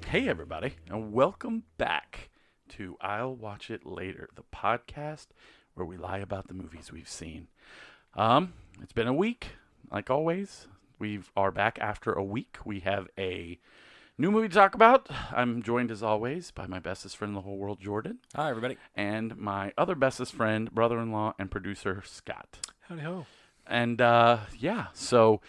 Hey, everybody, and welcome back to I'll Watch It Later, the podcast where we lie about the movies we've seen. It's been a week, like always. We are back after a week. We have a new movie to talk about. I'm joined, as always, by my bestest friend in the whole world, Jordan, Hi, everybody. and my other bestest friend, brother-in-law, and producer, Scott. Howdy ho. And, so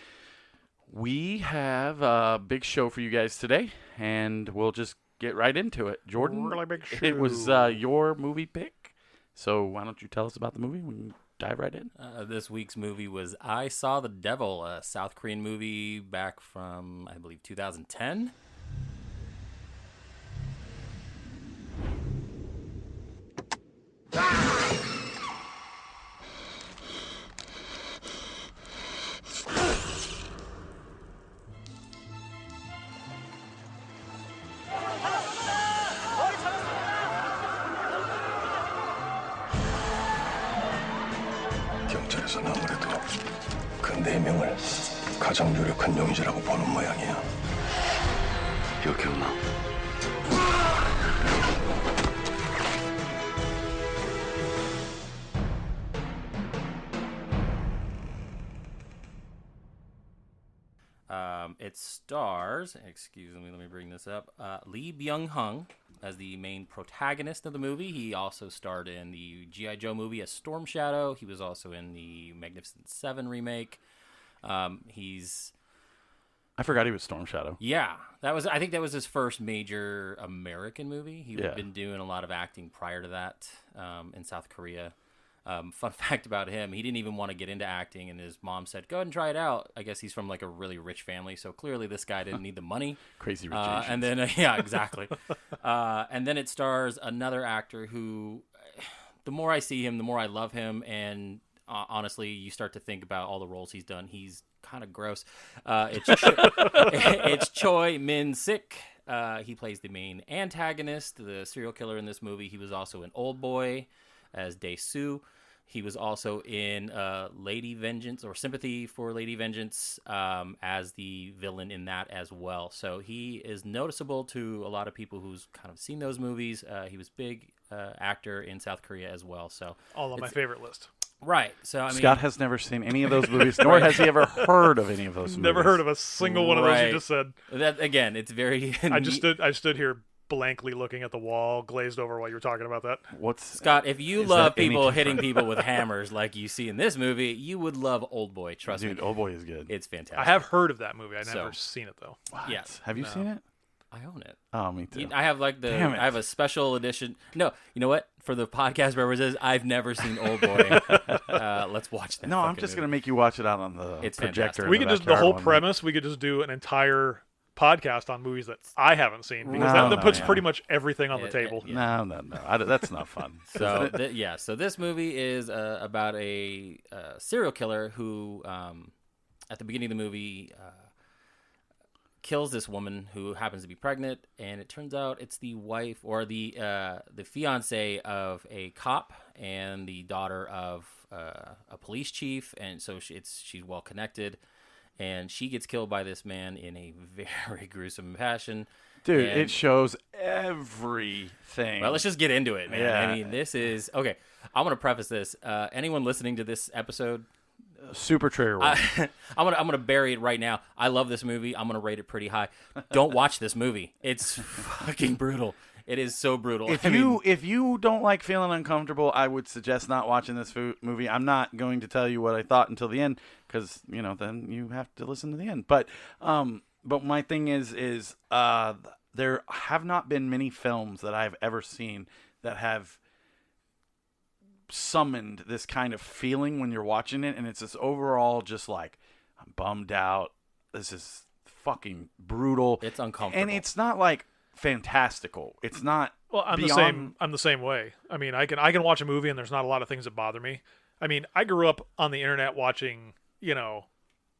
we have a big show for you guys today, and we'll just get right into it. Jordan, Really big it was show. your movie pick, so why don't you tell us about the movie? We can dive right in. This week's movie was I Saw the Devil, a South Korean movie back from, I believe, 2010. 경찰에서는 아무래도 그 4명을 가장 유력한 용의자라고 보는 모양이야. 이거 기억나? It stars, excuse me, let me bring this up, Lee Byung-hung as the main protagonist of the movie. He also starred in the G.I. Joe movie as Storm Shadow. He was also in the Magnificent Seven remake. I forgot he was Storm Shadow. I think that was his first major American movie. He had been doing a lot of acting prior to that in South Korea. Fun fact about him, he didn't even want to get into acting, and his mom said, go ahead and try it out. I guess he's from like a really rich family, so clearly this guy didn't need the money. Crazy rich Asians. And then, yeah, exactly. And then it stars another actor who, the more I see him, the more I love him, and honestly, you start to think about all the roles he's done. He's kind of gross. It's Choi Min-sik. He plays the main antagonist, the serial killer in this movie. He was also in Old Boy as Dae-soo. He was also in Lady Vengeance, or Sympathy for Lady Vengeance, as the villain in that as well. So he is noticeable to a lot of people who's kind of seen those movies. He was big actor in South Korea as well. So All on my favorite list. right. So I mean, Scott has never seen any of those movies, nor has he ever heard of any of those movies. Never heard of a single one of those Right. you just said. that again, it's very. I stood here blankly looking at the wall, glazed over while you were talking about that. Scott, if you Is love that any people different? hitting people with hammers like you see in this movie, you would love Old Boy. Trust Dude, me. Old Boy is good. It's fantastic. I have heard of that movie. I've never So- seen it though. What? Yes. Have you seen it? I own it. Oh, me too. I have like Damn it. I have a special edition. No, you know what? For the podcast purposes, I've never seen Old Boy. Let's watch that. No, I'm just going to make you watch it out on the It's projector. fantastic. in We could just the backyard whole one night. premise. We could just do an entire podcast on movies that I haven't seen because No, that puts yeah. pretty much everything on the table. yeah. No. That's not fun. So so this movie is about a serial killer who, at the beginning of the movie, kills this woman who happens to be pregnant, and it turns out it's the wife or the fiance of a cop and the daughter of a police chief, and so she's well connected, and she gets killed by this man in a very gruesome fashion. Dude, And- it shows everything. Well, let's just get into it, man. Yeah. I mean, this is okay. I'm gonna preface this. Anyone listening to this episode, super trigger warning. I'm gonna bury it right now. I love this movie. I'm gonna rate it pretty high. Don't watch this movie. It's fucking brutal. It is so brutal. If I mean, if you don't like feeling uncomfortable, I would suggest not watching this movie. I'm not going to tell you what I thought until the end because then you have to listen to the end. But my thing is there have not been many films that I've ever seen that have summoned this kind of feeling when you're watching it, and it's this overall just like I'm bummed out. This is fucking brutal. It's uncomfortable. and it's not like fantastical. It's not. Well, I'm the beyond- same. I'm the same way. I mean, I can watch a movie and there's not a lot of things that bother me. I mean, I grew up on the internet watching,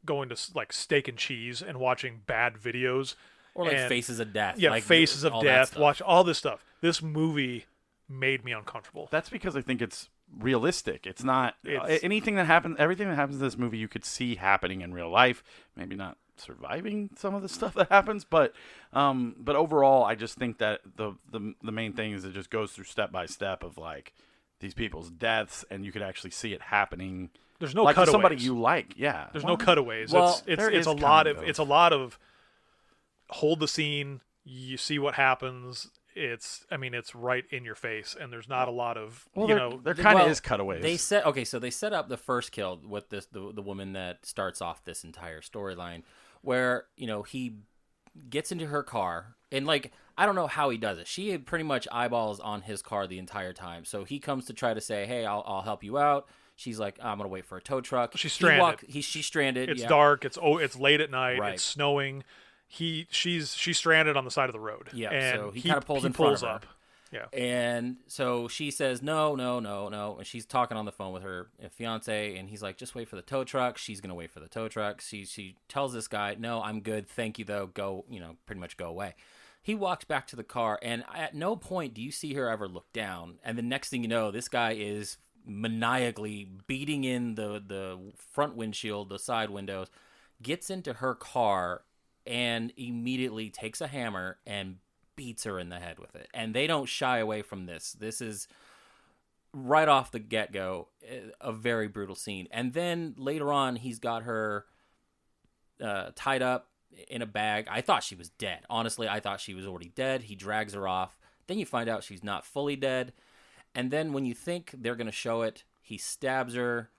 going to like Steak and Cheese and watching bad videos. or like and- Faces of Death. Yeah, like, Faces of all that Death. stuff. Watch all this stuff. This movie made me uncomfortable. That's because I think it's realistic. It's not It's- anything that happens. Everything that happens in this movie, you could see happening in real life. Maybe not surviving some of the stuff that happens. But overall, I just think that the main thing is it just goes through step by step of like these people's deaths, and you could actually see it happening. There's no like cutaways. Somebody you like, yeah. There's no cutaways. Well, It's a lot of hold the scene. You see what happens. It's right in your face, and there's not a lot of there kind of is cutaways. They set up the first kill with the woman that starts off this entire storyline, where he gets into her car, and like I don't know how he does it. She had pretty much eyeballs on his car the entire time, so he comes to try to say, "Hey, I'll help you out." She's like, "I'm gonna wait for a tow truck." She's stranded. She's stranded. It's dark. It's late at night. Right. It's snowing. She's stranded on the side of the road. Yeah, and so he kind of pulls in front of her. up. Yeah, and so she says no, and she's talking on the phone with her fiance, and he's like, "Just wait for the tow truck." She's gonna wait for the tow truck. She tells this guy, "No, I'm good, thank you though. Go, pretty much go away." He walks back to the car, and at no point do you see her ever look down. And the next thing you know, this guy is maniacally beating in the front windshield, the side windows, gets into her car, and immediately takes a hammer and beats her in the head with it. And they don't shy away from this. This is right off the get-go a very brutal scene. And then later on, he's got her tied up in a bag. I thought she was dead. Honestly, I thought she was already dead. He drags her off. Then you find out she's not fully dead. And then when you think they're going to show it, he stabs her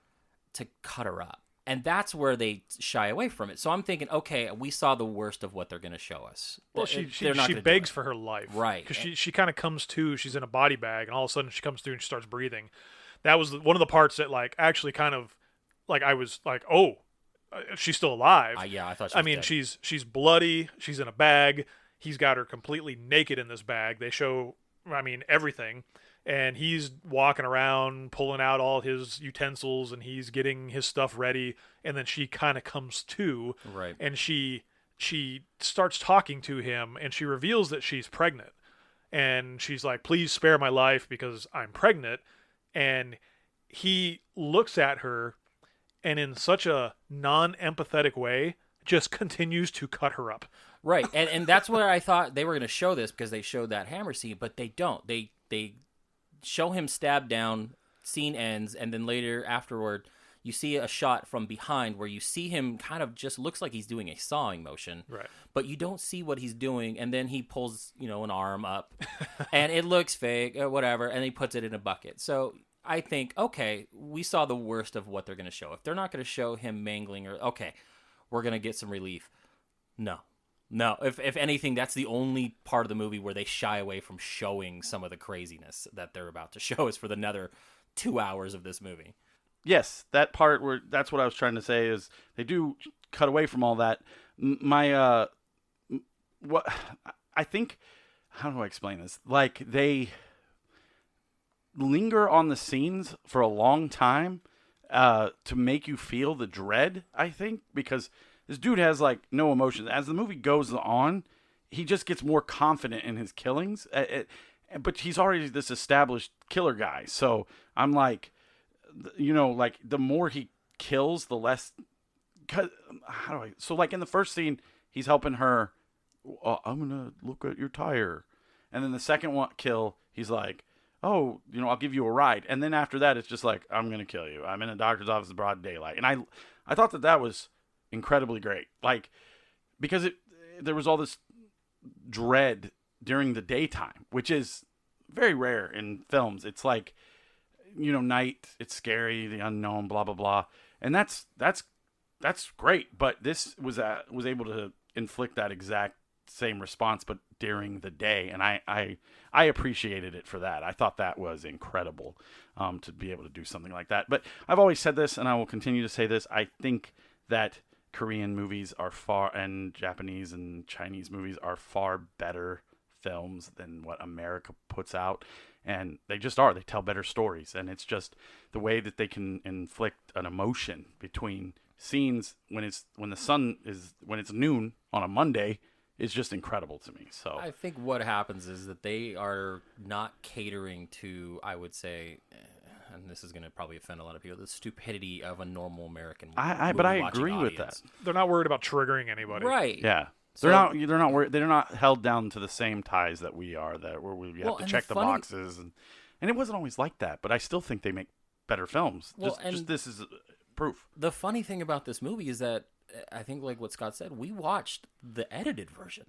to cut her up. And that's where they shy away from it. So I'm thinking, okay, we saw the worst of what they're going to show us. Well, she begs for her life. Right. Because she kind of comes to, she's in a body bag, and all of a sudden she comes through and she starts breathing. That was one of the parts that, like, actually kind of, like, I was like, oh, she's still alive. Yeah, I thought she was dead. She's bloody. She's in a bag. He's got her completely naked in this bag. They show, everything. And he's walking around, pulling out all his utensils, and he's getting his stuff ready. And then she kind of comes to, right? And she starts talking to him, and she reveals that she's pregnant. And she's like, "Please spare my life because I'm pregnant." And he looks at her, and in such a non-empathetic way, just continues to cut her up. Right, and that's where I thought they were going to show this, because they showed that hammer scene, but they don't. They show him stabbed down, scene ends, and then later afterward you see a shot from behind where you see him kind of just looks like he's doing a sawing motion, right? But you don't see what he's doing, and then he pulls an arm up and it looks fake or whatever, and he puts it in a bucket. So I think, okay, we saw the worst of what they're going to show. If they're not going to show him mangling, or okay, we're going to get some relief. No, if anything, that's the only part of the movie where they shy away from showing some of the craziness that they're about to show us for another 2 hours of this movie. Yes, that part that's what I was trying to say is they do cut away from all that. What I think, how do I explain this? Like, they linger on the scenes for a long time to make you feel the dread, I think, because this dude has, like, no emotions. As the movie goes on, he just gets more confident in his killings. But he's already this established killer guy. So I'm like, like, the more he kills, the less... So, like, in the first scene, he's helping her. I'm going to look at your tire. And then the second kill, he's like, oh, I'll give you a ride. And then after that, it's just like, I'm going to kill you. I'm in a doctor's office in broad daylight. And I thought that was incredibly great, like, because there was all this dread during the daytime, which is very rare in films. It's like, night, it's scary, the unknown, blah blah blah, and that's great. But this was able to inflict that exact same response, but during the day, and I appreciated it for that. I thought that was incredible, to be able to do something like that. But I've always said this, and I will continue to say this. I think that Korean movies and Japanese and Chinese movies are far better films than what America puts out, and they just are. They tell better stories, and it's just the way that they can inflict an emotion between scenes when it's noon on a Monday is just incredible to me. So I think what happens is that they are not catering to, I would say, and this is going to probably offend a lot of people, the stupidity of a normal American but I movie-watching agree with audience. that. They're not worried about triggering anybody. Right. Yeah. So- They're not worried. They're not held down to the same ties that we are, where we have Well, to and check the the funny- boxes, and it wasn't always like that. But I still think they make better films. Well, just and- this is proof. The funny thing about this movie is that I think, like what Scott said, we watched the edited version.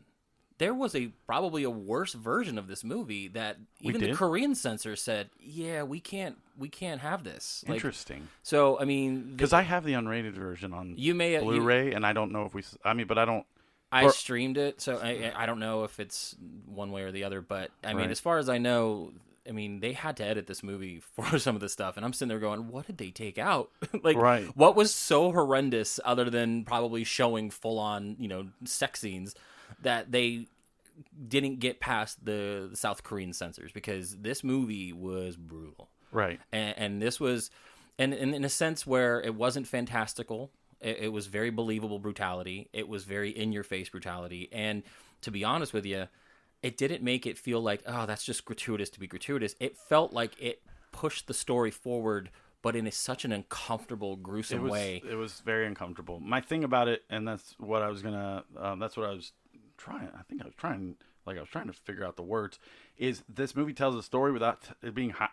There was probably a worse version of this movie that even the did? Korean censor said, "Yeah, we can't have this." Like, Interesting, so I mean, because I have the unrated version on you may Blu-ray, and I don't know if we. I mean, but I don't. I streamed it, so I don't know if it's one way or the other. But I mean, Right. as far as I know, I mean, they had to edit this movie for some of the stuff, and I'm sitting there going, "What did they take out? Like, Right. what was so horrendous, other than probably showing full-on, sex scenes, that they didn't get past the South Korean censors? Because this movie was brutal, Right. and this was, and in a sense where it wasn't fantastical." It was very believable brutality. It was very in-your-face brutality. And to be honest with you, it didn't make it feel like, oh, that's just gratuitous to be gratuitous. It felt like it pushed the story forward, but in such an uncomfortable, gruesome way. It was very uncomfortable. My thing about it, and that's what I was gonna. That's what I was trying. I think I was trying. Like I was trying to figure out the words. Is this movie tells a story without it being hot.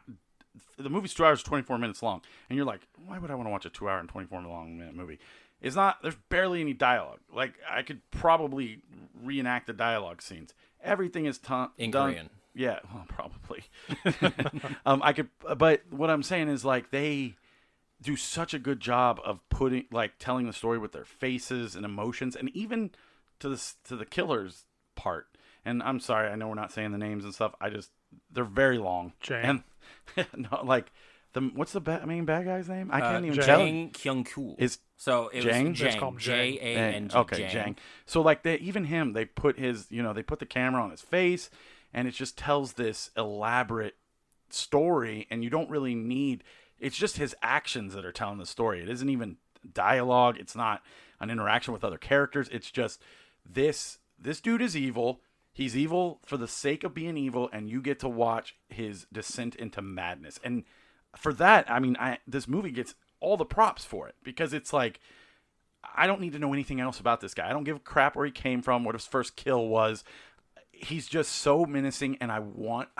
The movie's 2 hours 24 minutes long, and you're like, why would I want to watch a 2 hour and 24 minute movie? It's not. There's barely any dialogue. Like I could probably reenact the dialogue scenes. Everything is In done. Korean. Yeah, well, probably. I could, but what I'm saying is like they do such a good job of telling the story with their faces and emotions, and even to the killer's part. And I'm sorry, I know we're not saying the names and stuff. They're very long. Jang. And no, like what's the main bad guy's name? I can't even Jang. tell. Jang Kyung-koo. Is So it Jang? was Let's Jang. call him Jang. J-A-N-G. Okay, Jang. So like even him, they put they put the camera on his face, and it just tells this elaborate story, and you don't really need. It's just his actions that are telling the story. It isn't even dialogue. It's not an interaction with other characters. It's just this dude is evil. He's evil for the sake of being evil, and you get to watch his descent into madness. And for that, I mean, this movie gets all the props for it, because it's like, I don't need to know anything else about this guy. I don't give a crap where he came from, what his first kill was. He's just so menacing, and I wanted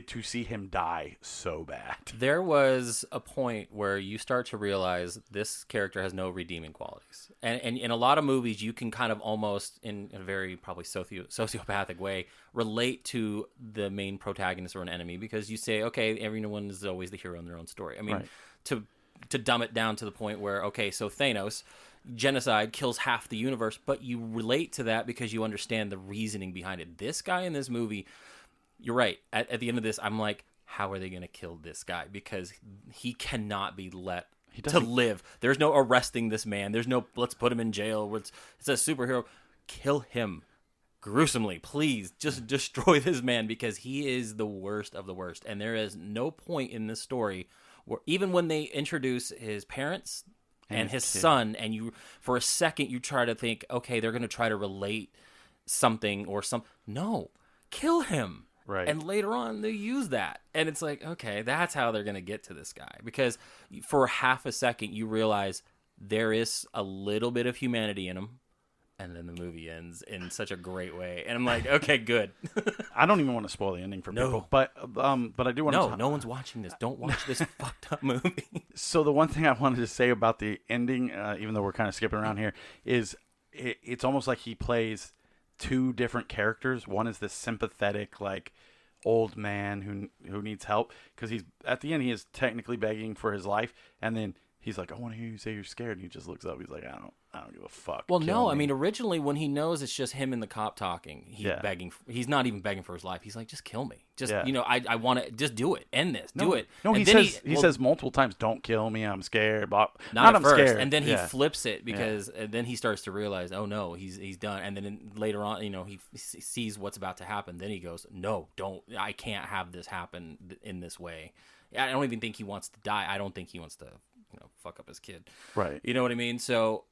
to see him die so bad. There was a point where you start to realize this character has no redeeming qualities. And in a lot of movies, you can kind of almost, in a very probably sociopathic way, relate to the main protagonist or an enemy, because you say, okay, everyone is always the hero in their own story. I mean, Right. to dumb it down to the point where, okay, so Thanos, genocide, kills half the universe, but you relate to that because you understand the reasoning behind it. This guy in this movie... You're right. At the end of this, I'm like, how are they going to kill this guy? Because he cannot be let to live. There's no arresting this man. There's no, let's put him in jail. It's a superhero. Kill him gruesomely. Please just destroy this man, because he is the worst of the worst. And there is no point in this story where, even when they introduce his parents and his son, and you, for a second, you try to think, okay, they're going to try to relate something or some. No, kill him. Right. And later on, they use that. And it's like, okay, that's how they're going to get to this guy. Because for half a second, you realize there is a little bit of humanity in him. And then the movie ends in such a great way. And I'm like, okay, good. I don't even want to spoil the ending for people. But I do want to... No one's watching this. Don't watch this fucked up movie. So the one thing I wanted to say about the ending, even though we're kind of skipping around here, is it's almost like he plays... two different characters. One is this sympathetic, like, old man who needs help, because he's at the end he is technically begging for his life, and then he's like, I want to hear you say you're scared, and he just looks up, he's like, I don't give a fuck. Well, Kill no, me. I mean, originally when he knows it's just him and the cop talking, he's Yeah. begging. He's not even begging for his life. He's like, just kill me. Just, Yeah. I want to just do it. End this. Do it. No, And he then says he says multiple times, don't kill me, I'm scared. But not at I'm first, scared. and then he Yeah. flips it, because then he starts to realize, oh no, he's done. And then later on, he sees what's about to happen. Then he goes, no, don't. I can't have this happen in this way. I don't even think he wants to die. I don't think he wants to fuck up his kid. Right. You know what I mean? So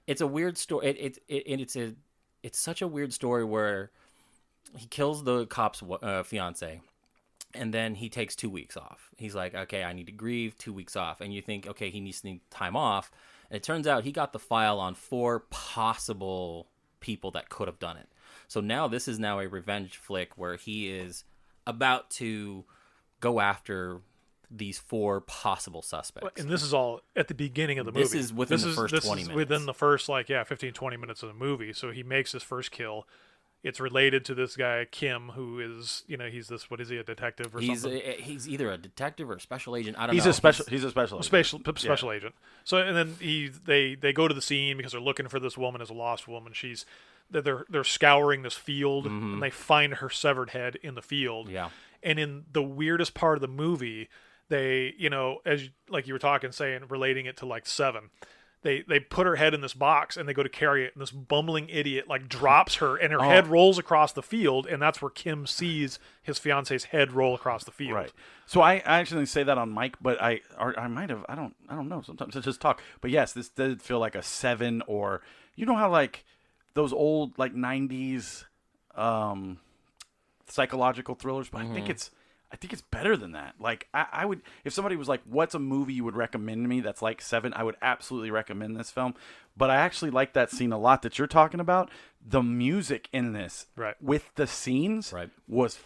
it's a weird story. It's such a weird story where he kills the cop's fiance, And then he takes 2 weeks off. He's like, okay, I need to grieve, 2 weeks off. And you think, okay, he needs to need time off. And it turns out he got the file on 4 possible people that could have done it. So now this is now a revenge flick where he is about to go after these 4 possible suspects. And this is all at the beginning of the movie. This is within the first 20 minutes. Within the first, 15, 20 minutes of the movie. So he makes his first kill. It's related to this guy, Kim, who is, he's this, what is he, a detective or something? He's either a detective or a special agent. I don't know. He's a special agent. Special agent. So, and then they go to the scene because they're looking for this woman as a lost woman. They're scouring this field, and they find her severed head in the field. Yeah. And in the weirdest part of the movie, they, as like you were talking, relating it to like Seven, they put her head in this box and they go to carry it, and this bumbling idiot drops her, and her head rolls across the field, and that's where Kim sees his fiance's head roll across the field. Right. So I actually say that on mic, but I might have, I don't know. Sometimes I just talk. But yes, this did feel like a Seven, or how those old 90s psychological thrillers, but I think it's better than that. I would, if somebody was like, what's a movie you would recommend to me that's like Seven, I would absolutely recommend this film. But I actually like that scene a lot that you're talking about. The music in this, with the scenes, was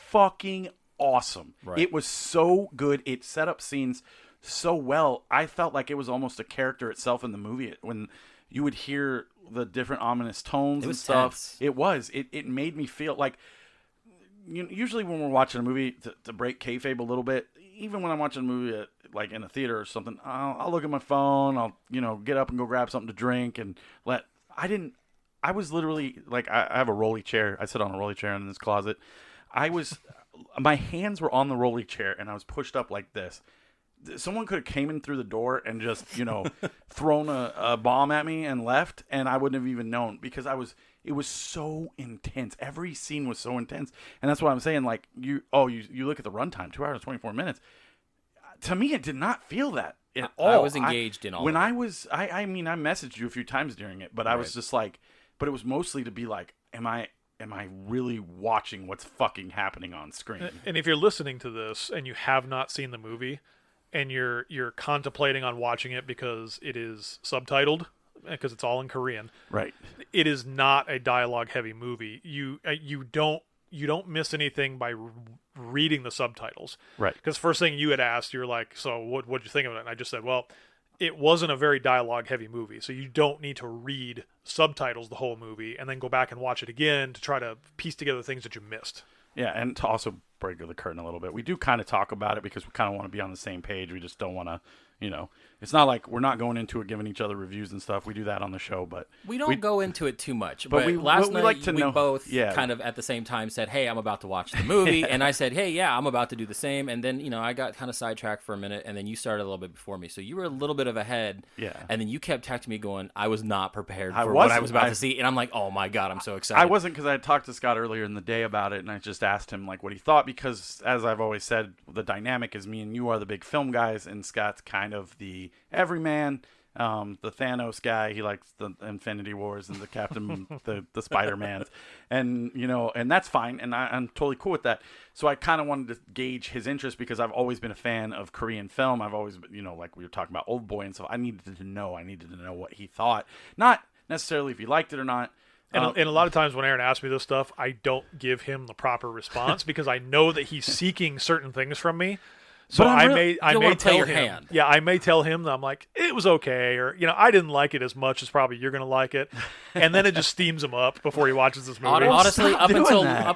fucking awesome. Right. It was so good. It set up scenes so well. I felt like it was almost a character itself in the movie. When you would hear the different ominous tones and stuff. Tense. It was. It made me feel like, usually when we're watching a movie, to break kayfabe a little bit, even when I'm watching a movie at, in a theater or something, I'll look at my phone, I'll get up and go grab something to drink, and I was literally, I have a rolly chair. I sit on a rolly chair in this closet. My hands were on the rolly chair, and I was pushed up like this. Someone could have came in through the door and just, thrown a bomb at me and left, and I wouldn't have even known, because it was so intense. Every scene was so intense. And that's what I'm saying. You look at the runtime, 2 hours, 24 minutes. To me, it did not feel that at all. I was engaged in all when of it. I was, I messaged you a few times during it, but I was just but it was mostly to be like, am I really watching what's fucking happening on screen? And if you're listening to this and you have not seen the movie, and you're contemplating on watching it because it is subtitled, because it's all in Korean, right? It is not a dialogue-heavy movie. You don't miss anything by reading the subtitles, right? Because first thing you had asked, you're like, "So what'd you think of it?" And I just said, "Well, it wasn't a very dialogue-heavy movie, so you don't need to read subtitles the whole movie and then go back and watch it again to try to piece together things that you missed." Yeah, and to also break the curtain a little bit, we do kind of talk about it because we kind of want to be on the same page. We just don't want to, it's not like we're not going into it giving each other reviews and stuff. We do that on the show, but we don't go into it too much. But last night we both kind of at the same time said, "Hey, I'm about to watch the movie," and I said, "Hey, yeah, I'm about to do the same." And then I got kind of sidetracked for a minute, and then you started a little bit before me, so you were a little bit of ahead. Yeah. And then you kept texting me going, "I was not prepared for what I was about to see," and I'm like, "Oh my god, I'm so excited." I wasn't, because I had talked to Scott earlier in the day about it, and I just asked him what he thought, because as I've always said, the dynamic is me and you are the big film guys, and Scott's kind of the everyman, the Thanos guy. He likes the Infinity Wars and the Captain, the Spider-Mans, and and that's fine, and I'm totally cool with that. So I kind of wanted to gauge his interest, because I've always been a fan of Korean film. I've always, like we were talking about Old Boy and stuff. I needed to know what he thought, not necessarily if he liked it or not. And a lot of times when Aaron asks me this stuff, I don't give him the proper response because I know that he's seeking certain things from me. So I may tell him, I may tell him that I'm like, it was okay, or I didn't like it as much as probably you're gonna like it, and then it just steams him up before he watches this movie. Honestly, up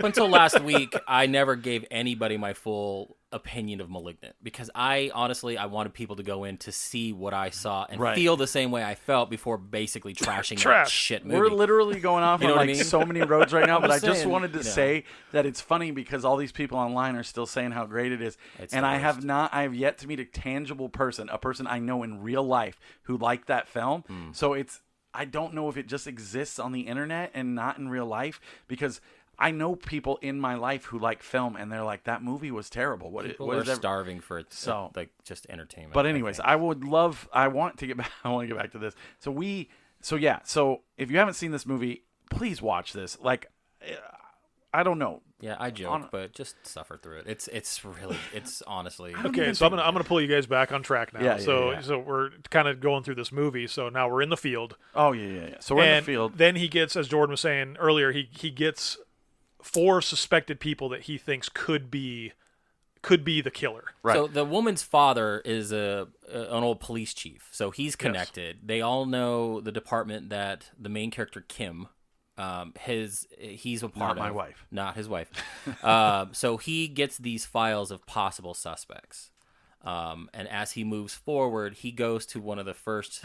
until last week, I never gave anybody my full opinion of Malignant, because I wanted people to go in to see what I saw and feel the same way I felt before basically trashing that shit movie. We're literally going off on so many roads right now, but I just wanted to say that it's funny because all these people online are still saying how great it is, and I have yet to meet a tangible person, a person I know in real life who liked that film. So I don't know if it just exists on the internet and not in real life, because I know people in my life who like film, and they're like, that movie was terrible. People are starving for it, just entertainment. But anyways, I want to get back to this. So if you haven't seen this movie, please watch this. I don't know. Yeah, I joke, but just suffer through it. It's honestly. Okay, so I'm gonna pull you guys back on track now. Yeah, So we're kind of going through this movie. So now we're in the field. Oh yeah. So we're in the field. Then he gets, as Jordan was saying earlier, he gets 4 suspected people that he thinks could be the killer. Right. So the woman's father is an old police chief, so he's connected. Yes. They all know the department that the main character Kim, he's a part of. Not my wife. Not his wife. So he gets these files of possible suspects, and as he moves forward, he goes to one of the first.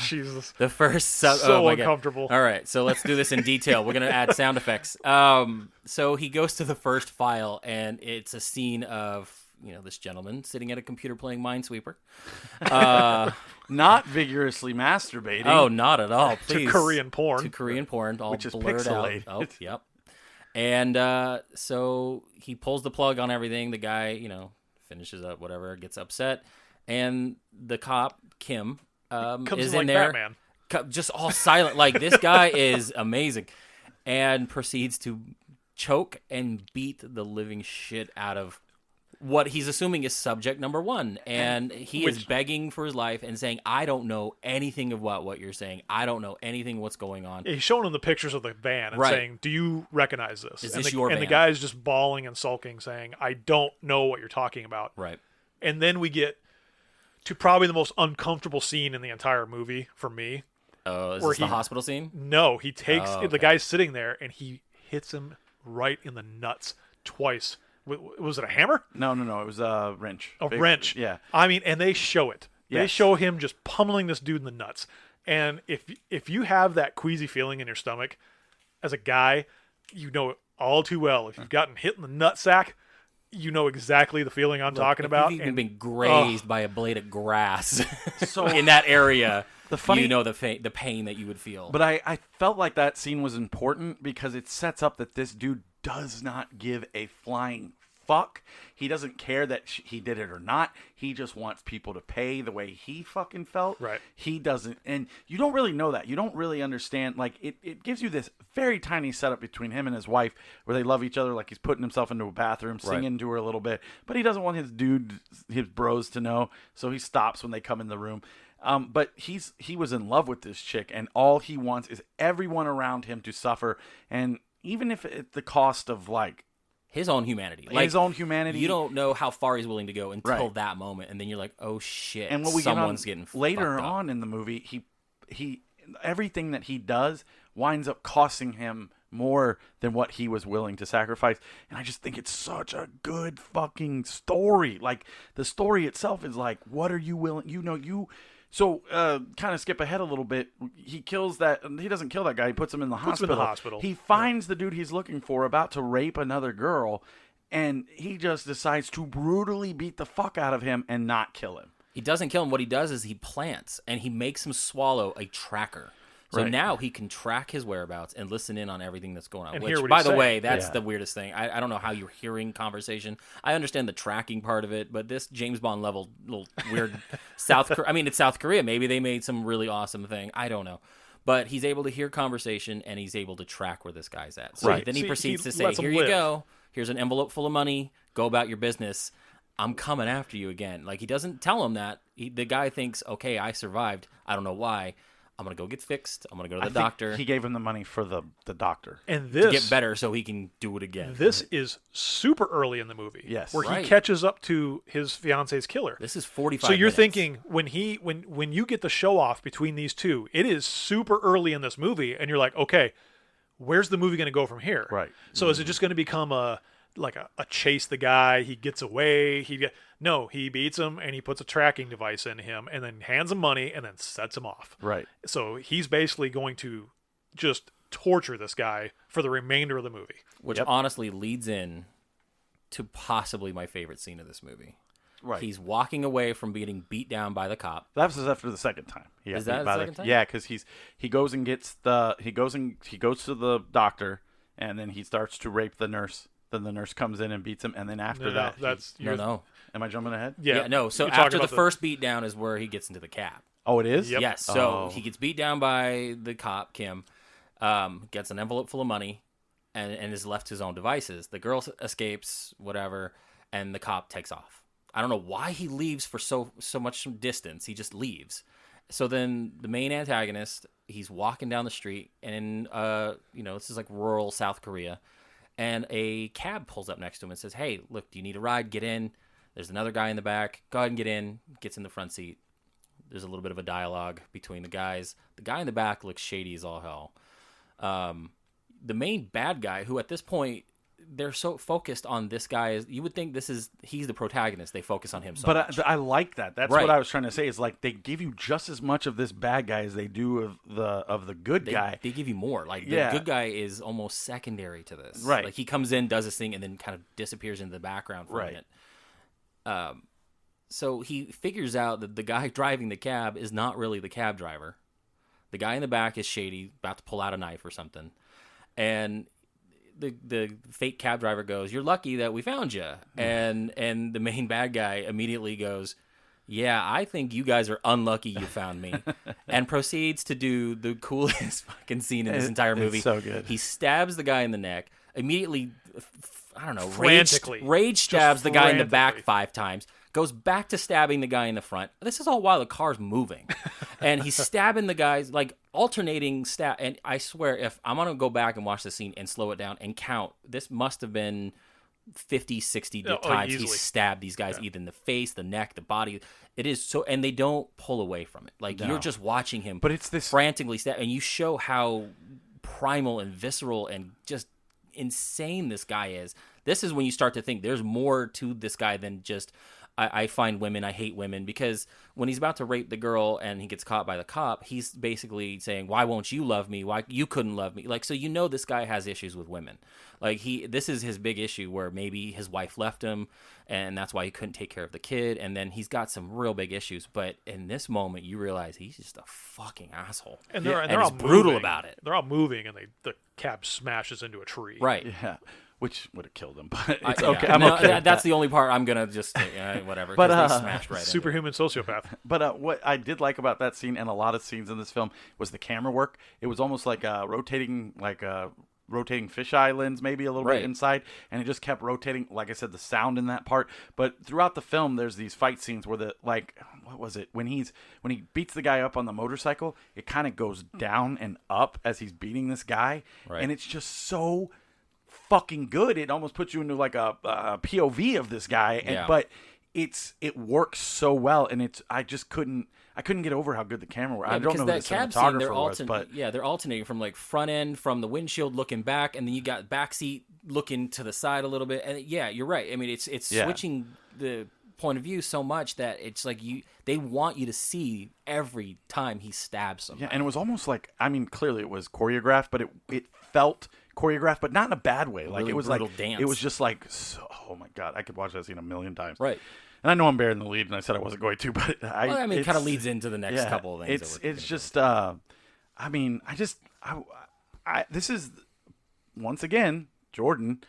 Jesus. The first so uncomfortable. God. All right, so let's do this in detail. We're gonna add sound effects. So he goes to the first file, and it's a scene of this gentleman sitting at a computer playing Minesweeper. Not vigorously masturbating. Oh, not at all. Please. To Korean porn, all which is blurred pixelated. out. Oh, yep. And so he pulls the plug on everything. The guy, finishes up whatever, gets upset, and the cop Kim. Comes is in like there, Batman. just all silent. Like, this guy is amazing, and proceeds to choke and beat the living shit out of what he's assuming is subject number 1. And he is begging for his life and saying, "I don't know anything about what you're saying. I don't know anything what's going on." He's showing him the pictures of the van and saying, "Do you recognize this?" Is this your van? And the guy's just bawling and sulking, saying, "I don't know what you're talking about." Right. And then we get to probably the most uncomfortable scene in the entire movie for me. Is this the hospital scene? No, he takes the guy's sitting there and he hits him right in the nuts twice. Was it a hammer? No. It was a wrench. A wrench. Yeah. I mean, and they show it. Yes. They show him just pummeling this dude in the nuts. And if you have that queasy feeling in your stomach as a guy, you know it all too well. If you've gotten hit in the nutsack, you know exactly the feeling I'm talking about. If you've been grazed by a blade of grass So in that area, the pain that you would feel. But I felt like that scene was important because it sets up that this dude does not give a flying fuck. He doesn't care that he did it or not. He just wants people to pay the way he fucking felt. Right. He doesn't, and you don't really know that. You don't really understand. Like, it gives you this very tiny setup between him and his wife where they love each other. Like, he's putting himself into a bathroom, singing to her a little bit, but he doesn't want his bros to know. So he stops when they come in the room. But he was in love with this chick, and all he wants is everyone around him to suffer. And even if at the cost of his own humanity. His own humanity. You don't know how far he's willing to go until that moment, and then you're like, "Oh shit!" And what someone's getting later fucked up. on in the movie, he everything that he does winds up costing him more than what he was willing to sacrifice. And I just think it's such a good fucking story. Like, the story itself is like, what are you willing? So, kind of skip ahead a little bit. He kills that. He doesn't kill that guy. He puts him in the hospital. He finds the dude he's looking for about to rape another girl, and he just decides to brutally beat the fuck out of him and not kill him. He doesn't kill him. What he does is he plants, and he makes him swallow a tracker. So now he can track his whereabouts and listen in on everything that's going on. And which, hear what by he's the saying. way, that's the weirdest thing. I don't know how you're hearing conversation. I understand the tracking part of it, but this James Bond level little weird it's South Korea. Maybe they made some really awesome thing. I don't know. But he's able to hear conversation, and he's able to track where this guy's at. So then he proceeds to say, "Here you go. Here's an envelope full of money. Go about your business. I'm coming after you again." Like, he doesn't tell him that. The guy thinks, "Okay, I survived. I don't know why. I'm going to go get fixed. I'm going to go to the doctor." He gave him the money for the doctor. And this, to get better so he can do it again. This is super early in the movie. Yes. Where he catches up to his fiance's killer. This is 45 So you're minutes. thinking, when you get the show off between these two, it is super early in this movie, and you're like, okay, where's the movie going to go from here? Right. So is it just going to become a chase the guy, he gets away, no, he beats him and he puts a tracking device in him and then hands him money and then sets him off. Right. So he's basically going to just torture this guy for the remainder of the movie. Which honestly leads in to possibly my favorite scene of this movie. Right. He's walking away from being beat down by the cop. That was after the second time. Is that the second time? Yeah, because he goes and gets he goes to the doctor, and then he starts to rape the nurse. Then the nurse comes in and beats him, and then after that, no. Am I jumping ahead? Yeah, no. So after the first beat down is where he gets into the cab. Oh, it is? Yep. Yes. So he gets beat down by the cop, Kim, gets an envelope full of money, and is left to his own devices. The girl escapes, whatever, and the cop takes off. I don't know why he leaves for so much distance. He just leaves. So then the main antagonist, he's walking down the street, and this is like rural South Korea, and a cab pulls up next to him and says, "Hey, look, do you need a ride? Get in. There's another guy in the back. Go ahead and get in." Gets in the front seat. There's a little bit of a dialogue between the guys. The guy in the back looks shady as all hell. The main bad guy, who at this point, they're so focused on this guy, you would think he's the protagonist. They focus on him so much. But I like that. That's Right. what I was trying to say. Is like they give you just as much of this bad guy as they do of the good guy. They give you more. Like the good guy is almost secondary to this. Right. Like he comes in, does his thing, and then kind of disappears into the background for a minute. So he figures out that the guy driving the cab is not really the cab driver. The guy in the back is shady, about to pull out a knife or something. And the fake cab driver goes, "You're lucky that we found you." And the main bad guy immediately goes, "Yeah, I think you guys are unlucky you found me," and proceeds to do the coolest fucking scene in this entire movie. It's so good. He stabs the guy in the neck, immediately, I don't know, Frantically. rage stabs the guy in the back frantically. 5 times, goes back to stabbing the guy in the front. This is all while the car's moving. And he's stabbing the guys, like alternating stab. And I swear, if I'm going to go back and watch the scene and slow it down and count, this must have been 50, 60 times he easily. stabbed these guys, either in the face, the neck, the body. It is so, and they don't pull away from it. Like, you're just watching him But it's this frantically stab, and you show how primal and visceral and just insane this guy is. This is when you start to think there's more to this guy than just I find women, I hate women, because when he's about to rape the girl and he gets caught by the cop, he's basically saying, "Why won't you love me? Why you couldn't love me?" Like, so this guy has issues with women. Like this is his big issue, where maybe his wife left him and that's why he couldn't take care of the kid, and then he's got some real big issues. But in this moment, you realize he's just a fucking asshole, And they're and all he's brutal moving. about it. They're all moving, and the cab smashes into a tree. Right. Yeah, which would have killed him, but it's Yeah. okay. I'm No, okay. with That's that. the only part I'm gonna just whatever. But, 'cause they smashed right into it. Superhuman sociopath. But what I did like about that scene, and a lot of scenes in this film, was the camera work. It was almost like rotating fisheye lens, maybe a little Right. bit inside, and it just kept rotating. Like I said, the sound in that part. But throughout the film, there's these fight scenes where what was it? When he beats the guy up on the motorcycle, it kind of goes down and up as he's beating this guy, Right. and it's just so fucking good. It almost puts you into like a POV of this guy, but it works so well, and I couldn't get over how good the camera worked. I don't know who the cinematographer was, but they're alternating from like front end from the windshield looking back, and then you got backseat looking to the side a little bit, and you're right. I mean, it's switching the point of view so much that it's like they want you to see every time he stabs somebody. yeah, and it was almost like, I mean, clearly it was choreographed, but it felt choreographed, but not in a bad way. Like Really it was brutal like dance. It was just like, oh my god, I could watch that scene a million times. Right. And I know I'm bearing the lead, and I said I wasn't going to, but It kind of leads into the next couple of things. It's just, I mean, this is once again, Jordan,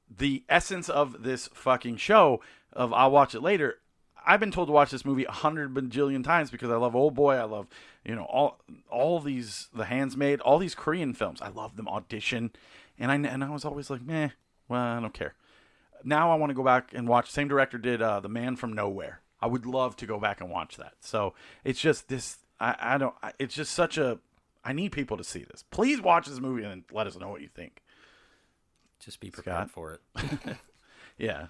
the essence of this fucking show of I'll watch it later. I've been told to watch this movie 100 bajillion times because I love Old Boy. I love, all these, The Handmaid, all these Korean films. I love them. Audition. And I was always like, meh, well, I don't care. Now I want to go back and watch. Same director did The Man from Nowhere. I would love to go back and watch that. So it's just this, it's just such a, I need people to see this. Please watch this movie and let us know what you think. Just be prepared Scott? for it. Yeah.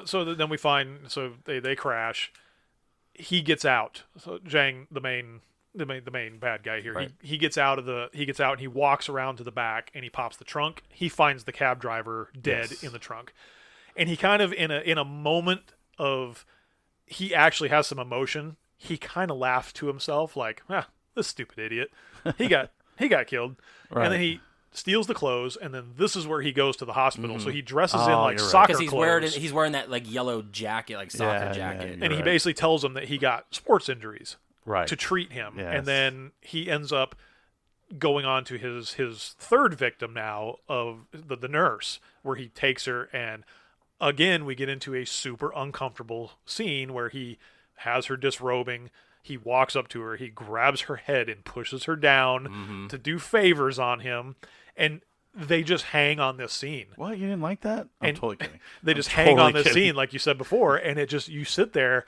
So then we find, so they crash. He gets out. So Jang, the main bad guy here, Right. he gets out and he walks around to the back and he pops the trunk. He finds the cab driver dead Yes. in the trunk, and he kind of in a moment of, he actually has some emotion. He kind of laughs to himself like, this stupid idiot. He got killed, Right. and then he steals the clothes, and then this is where he goes to the hospital. So he dresses in Oh, like you're right. soccer Because clothes. he's wearing that like yellow jacket, like soccer Yeah, jacket. yeah, and he right. basically tells him that he got sports injuries Right. to treat him. Yes. And then he ends up going on to his third victim now of the nurse, where he takes her, and again we get into a super uncomfortable scene where he has her disrobing. He walks up to her, he grabs her head and pushes her down to do favors on him. And they just hang on this scene. What, you didn't like that? I'm And totally kidding. They just I'm hang on totally this kidding. scene, like you said before, and it just, you sit there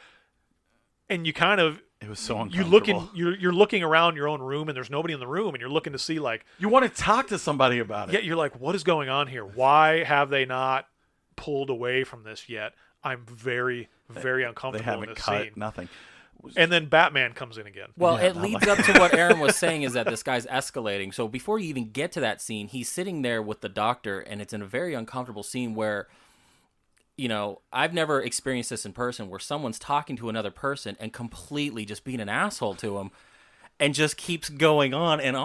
and you kind of, It was so you're uncomfortable. looking around your own room, and there's nobody in the room, and you're looking to see, like, You want to talk to somebody about it. yet you're like, what is going on here? Why have they not pulled away from this yet? I'm very, very They uncomfortable in haven't this cut scene. nothing. And then Batman comes in again. Well, Yeah, it not leads like- up to what Aaron was saying, is that this guy's escalating. So before you even get to that scene, he's sitting there with the doctor, and it's in a very uncomfortable scene where, you know, I've never experienced this in person, where someone's talking to another person and completely just being an asshole to him, and just keeps going on, and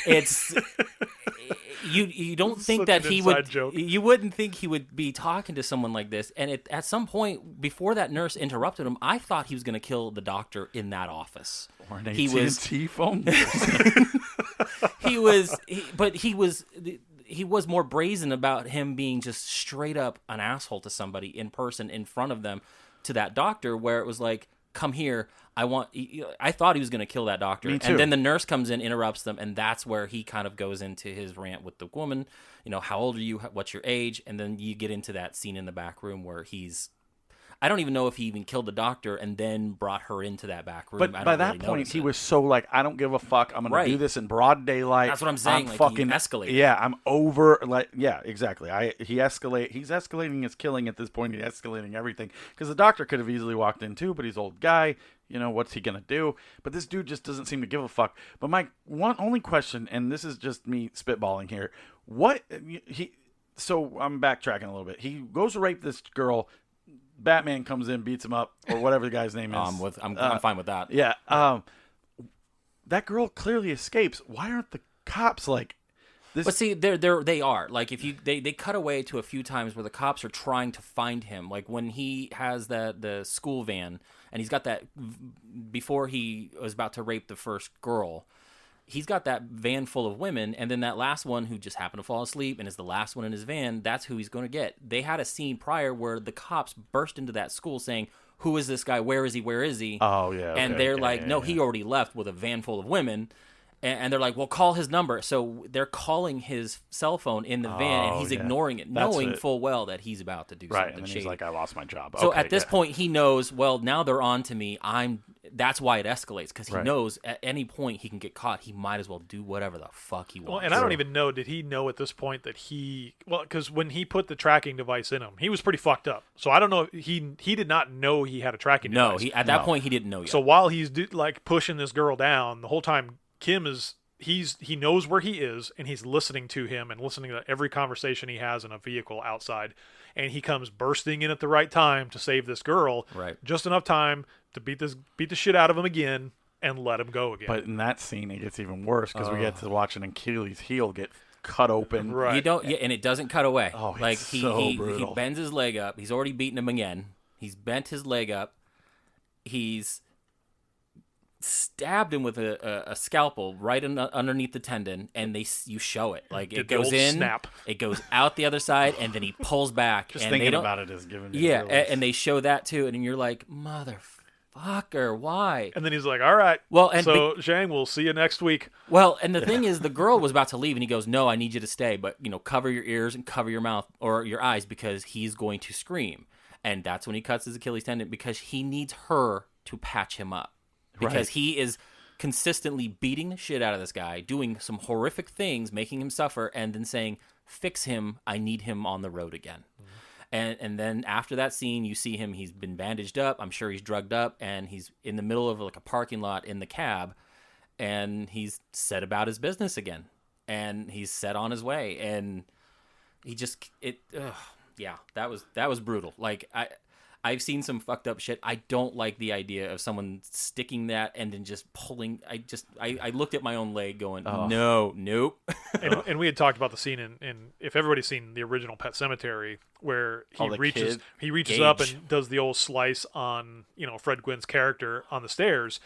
it's you don't think Such that an he inside would joke. you wouldn't think he would be talking to someone like this, and at some point before that nurse interrupted him, I thought he was going to kill the doctor in that office. Or an He was- AT&T phone. He was more brazen about him being just straight up an asshole to somebody in person in front of them, to that doctor, where it was like, come here, I thought he was going to kill that doctor. Me too. And then the nurse comes in, interrupts them, and that's where he kind of goes into his rant with the woman, you know, how old are you, what's your age? And then you get into that scene in the back room where I don't even know if he even killed the doctor and then brought her into that back room. But I by don't that really point, notice he it. was so like, I don't give a fuck. I'm going to do Right. this in broad daylight. That's what I'm saying, I'm like, he fucking escalated. Yeah, I'm over. Like, yeah, exactly. He's escalating his killing at this point. He's escalating everything, because the doctor could have easily walked in too, but he's an old guy. You know, what's he going to do? But this dude just doesn't seem to give a fuck. But my only question, and this is just me spitballing here, so I'm backtracking a little bit. He goes to rape this girl. Batman comes in, beats him up, or whatever the guy's name is. I'm fine with that. Yeah. That girl clearly escapes. Why aren't the cops like this? But see, they are. Like, if they cut away to a few times where the cops are trying to find him. Like when he has the school van, and he's got that before he was about to rape the first girl. He's got that van full of women, and then that last one who just happened to fall asleep and is the last one in his van, that's who he's going to get. They had a scene prior where the cops burst into that school saying, who is this guy? Where is he? Where is he? Oh, yeah. And okay, they're yeah, like, yeah, no, yeah. he already left with a van full of women. And they're like, well, call his number. So they're calling his cell phone in the van, and Oh, he's yeah. ignoring it, That's knowing it. full well that he's about to do Right, something and then shady. he's like, I lost my job. So Okay, at this yeah. point, he knows, well, now they're on to me. That's why it escalates, because he Right. knows at any point he can get caught. He might as well do whatever the fuck he wants. Well, and I don't even know, did he know at this point that because when he put the tracking device in him, he was pretty fucked up. So I don't know, he did not know he had a tracking No, device. at that point, he didn't know yet. So while he's like pushing this girl down, the whole time Kim is he knows where he is, and he's listening to him and listening to every conversation he has in a vehicle outside, and he comes bursting in at the right time to save this girl, Right. just enough time to beat the shit out of him again and let him go again. But in that scene, it gets even worse, because we get to watch an Achilles heel get cut open. Right. You don't, and it doesn't cut away. Oh, like it's he so brutal. he bends his leg up. He's already beaten him again. He's bent his leg up. He's stabbed him with a scalpel right underneath the tendon, and you show it. Like, Did it the goes old in, snap. it goes out the other side, and then he pulls back. Just and they thinking don't, about it is giving me yeah, the and they show that too, and you're like, motherfucker, why? And then he's like, all right, Well, and so Zhang, we'll see you next week. Well, and the thing is, the girl was about to leave, and he goes, "No, I need you to stay, but cover your ears and cover your mouth or your eyes, because he's going to scream." And that's when he cuts his Achilles tendon, because he needs her to patch him up, because Right. he is consistently beating the shit out of this guy, doing some horrific things, making him suffer, and then saying, "Fix him. I need him on the road again." And then after that scene, you see him. He's been bandaged up. I'm sure he's drugged up, and he's in the middle of like a parking lot in the cab, and he's set about his business again, and he's set on his way, and he just yeah, that was brutal. Like, I've seen some fucked up shit. I don't like the idea of someone sticking that and then just pulling. I looked at my own leg going, no, nope. And we had talked about the scene in if everybody's seen the original Pet Cemetery, where he Oh, the reaches kid? up Gage. and does the old slice on Fred Gwynn's character on the stairs.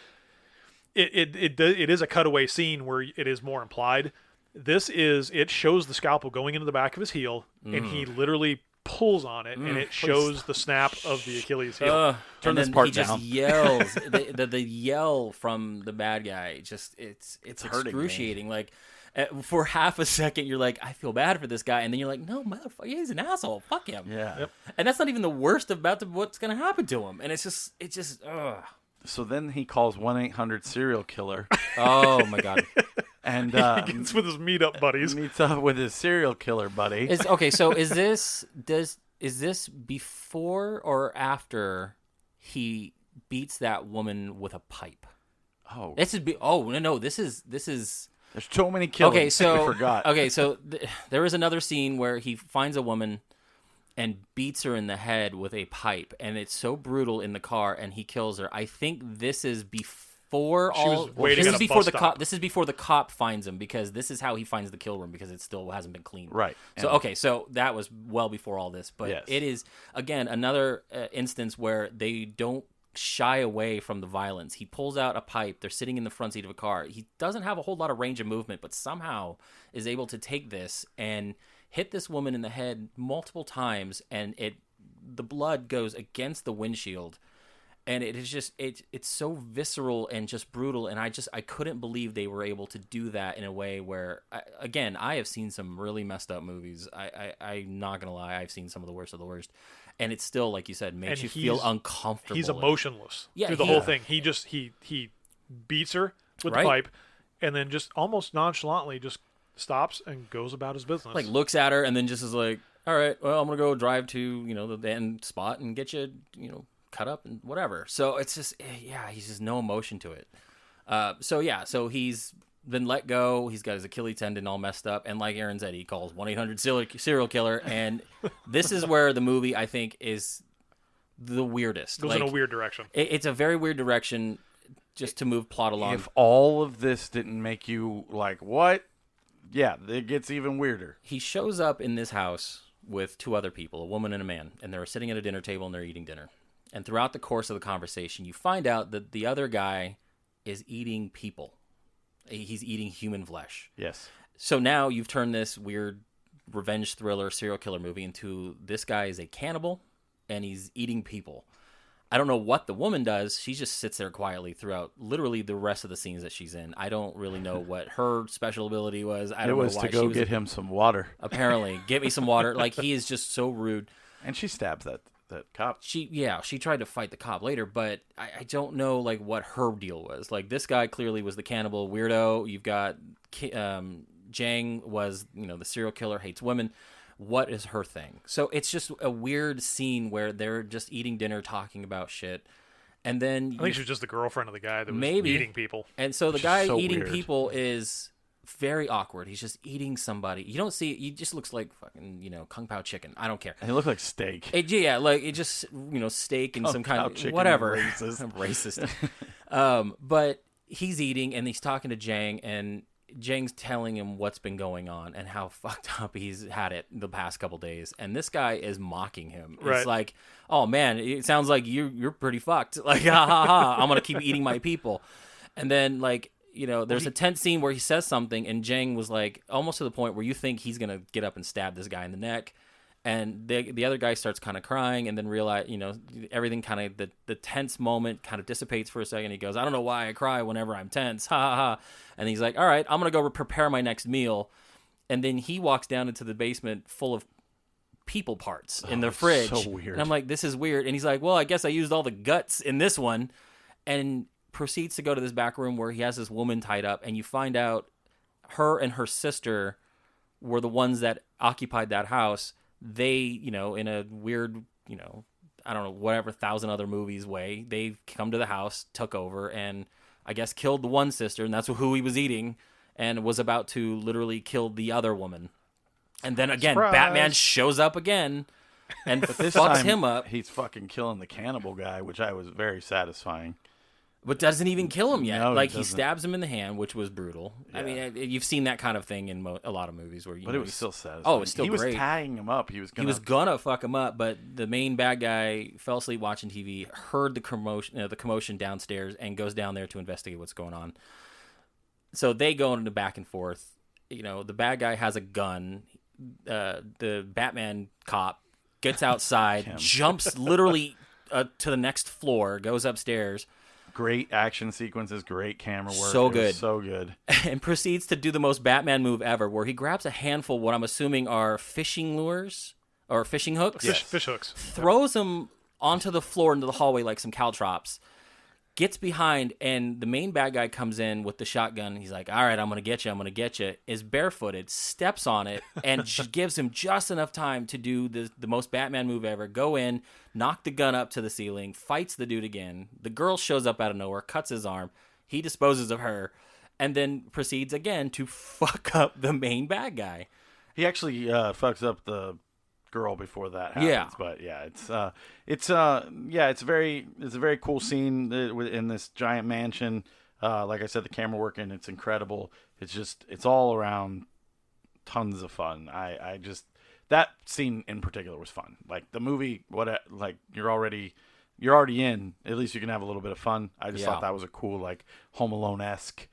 It is a cutaway scene where it is more implied. It shows the scalpel going into the back of his heel, and he literally pulls on it, and it shows the snap of the Achilles heel. Turn and this then part he just down. yells. the yell from the bad guy, just it's hurting me. excruciating. Like, For half a second, you're like, I feel bad for this guy, and then you're like, no, motherfucker, he's an asshole. Fuck him. Yeah. Yep. And that's not even the worst about what's gonna happen to him. And it's just, ugh. So then he calls 1-800 serial killer Oh my god. and He gets with his meetup buddies. meets up with his serial killer buddy. So is this before or after he beats that woman with a pipe? Oh, No, this is there's so many killings. okay. So I forgot. Okay, so there is another scene where he finds a woman and beats her in the head with a pipe, and it's so brutal in the car, and he kills her. I think this is before She was waiting This at is a before bus the stop. cop. This is before the cop finds him, because this is how he finds the kill room, because it still hasn't been cleaned. Right. So And- okay, so that was well before all this, but Yes. it is again another instance where they don't shy away from the violence. He pulls out a pipe. They're sitting in the front seat of a car. He doesn't have a whole lot of range of movement, but somehow is able to take this and hit this woman in the head multiple times, and the blood goes against the windshield. And it is just it's so visceral and just brutal, and I couldn't believe they were able to do that in a way where I have seen some really messed up movies. I'm not gonna lie, I've seen some of the worst, and it's still, like you said, makes And you feel he's- uncomfortable. He's emotionless Yeah, through the he- whole thing. He just he beats her with Right. the pipe, and then just almost nonchalantly just stops and goes about his business. like looks at her and then just is like, all right, well, I'm gonna go drive to the end spot and get you cut up and whatever. So it's just he's just no emotion to it. So he's been let go. He's got his Achilles tendon all messed up, and like Aaron said, he calls 1-800 serial killer. And this is where the movie, I think, is the weirdest. goes in a weird direction. It's a very weird direction, just to move plot along. If all of this didn't make you like, what? Yeah, it gets even weirder. He shows up in this house with two other people, a woman and a man, and they're sitting at a dinner table and they're eating dinner. And throughout the course of the conversation, you find out that the other guy is eating people. He's eating human flesh. Yes. So now you've turned this weird revenge thriller serial killer movie into this guy is a cannibal and he's eating people. I don't know what the woman does. She just sits there quietly throughout literally the rest of the scenes that she's in. I don't really know what her special ability was. I It don't was know why to go she was get him some water. apparently get me some water. Like, he is just so rude. And she stabs that cop. She tried to fight the cop later, but I don't know like what her deal was. Like, this guy clearly was the cannibal weirdo. You've got Jang was the serial killer, hates women. What is her thing? So it's just a weird scene where they're just eating dinner, talking about shit, and then I think she was just the girlfriend of the guy that was Maybe. eating people. and so the Which is guy so eating weird. people is very awkward. He's just eating somebody. You don't see. He just looks like fucking Kung Pao chicken. I don't care. And he looked like steak. Like it just steak and Kung some Pao kind of chicken, whatever. racist. Racist. But he's eating and he's talking to Jang, and Jang's telling him what's been going on and how fucked up he's had it the past couple days. And this guy is mocking him. Right. It's like, oh man, it sounds like you're pretty fucked. Like, ha ha ha, I'm gonna keep eating my people. And then there's a tense scene where he says something, and Jang was like almost to the point where you think he's gonna get up and stab this guy in the neck. And the other guy starts kind of crying, and then realize, everything kind of, the tense moment kind of dissipates for a second. He goes, I don't know why I cry whenever I'm tense. Ha ha ha. And he's like, all right, I'm going to go prepare my next meal. And then he walks down into the basement full of people parts in the it's fridge. so weird. And I'm like, this is weird. And he's like, well, I guess I used all the guts in this one. And proceeds to go to this back room where he has this woman tied up. And you find out her and her sister were the ones that occupied that house. They, in a weird, I don't know, whatever 1,000 other movies way, they come to the house, took over, and I guess killed the one sister, and that's who he was eating, and was about to literally kill the other woman. And then again, Surprise. Batman shows up again and This fucks time, him up, he's fucking killing the cannibal guy, which I was very satisfying. but doesn't even kill him yet. No, he Like, he doesn't. stabs him in the hand, which was brutal. I Yeah. mean, you've seen that kind of thing in a lot of movies where But it was still satisfying. Oh, it's still he great. was tying him up. He was gonna fuck him up, but the main bad guy fell asleep watching TV, heard the commotion downstairs, and goes down there to investigate what's going on. So they go into back and forth. The bad guy has a gun. The Batman cop gets outside, Him. jumps literally to the next floor, goes upstairs, Great action sequences, great camera work. So It was good. so good. And proceeds to do the most Batman move ever, where he grabs a handful, what I'm assuming are fishing lures or fishing hooks, Fish hooks. throws them onto the floor into the hallway like some caltrops, gets behind, and the main bad guy comes in with the shotgun. He's like, all right, I'm going to get you, is barefooted, steps on it, and gives him just enough time to do the most Batman move ever. Go in, knock the gun up to the ceiling, fights the dude again. The girl shows up out of nowhere, cuts his arm. He disposes of her, and then proceeds again to fuck up the main bad guy. He actually fucks up the girl before that happens. Yeah. But yeah, it's a very cool scene in this giant mansion. Like I said, the camera work in it's incredible. It's all around tons of fun. I just that scene in particular was fun. Like the movie, you're already in. At least you can have a little bit of fun. I just thought that was a cool, like, Home Alone-esque,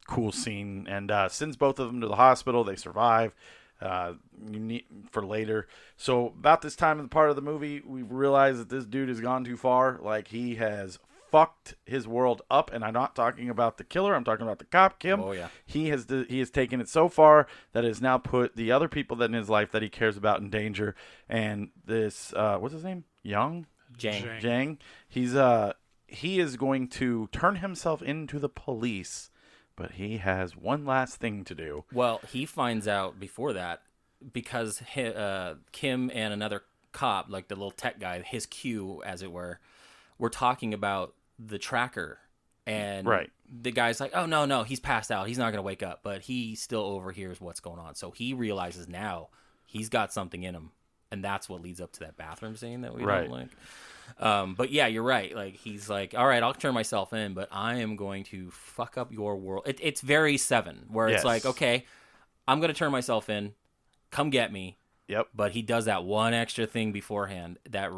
cool scene. And sends both of them to the hospital. They survive. You need for later. So about this time in the part of the movie, we realize that this dude has gone too far. Like, he has fucked his world up, and I'm not talking about the killer. I'm talking about the cop, Kim. Oh yeah. He has taken it so far that it has now put the other people that in his life that he cares about in danger. And this, what's his name? Jang. He is going to turn himself into the police. But he has one last thing to do. Well, he finds out before that because Kim and another cop, like the little tech guy, his Q, as it were talking about the tracker. And the guy's like, oh, no, he's passed out. He's not going to wake up. But he still overhears what's going on. So he realizes now he's got something in him. And that's what leads up to that bathroom scene that we don't like. But yeah, you're right. Like, he's like, all right, I'll turn myself in, but I am going to fuck up your world. It's very Seven, where it's like, okay, I'm going to turn myself in. Come get me. Yep. But he does that one extra thing beforehand that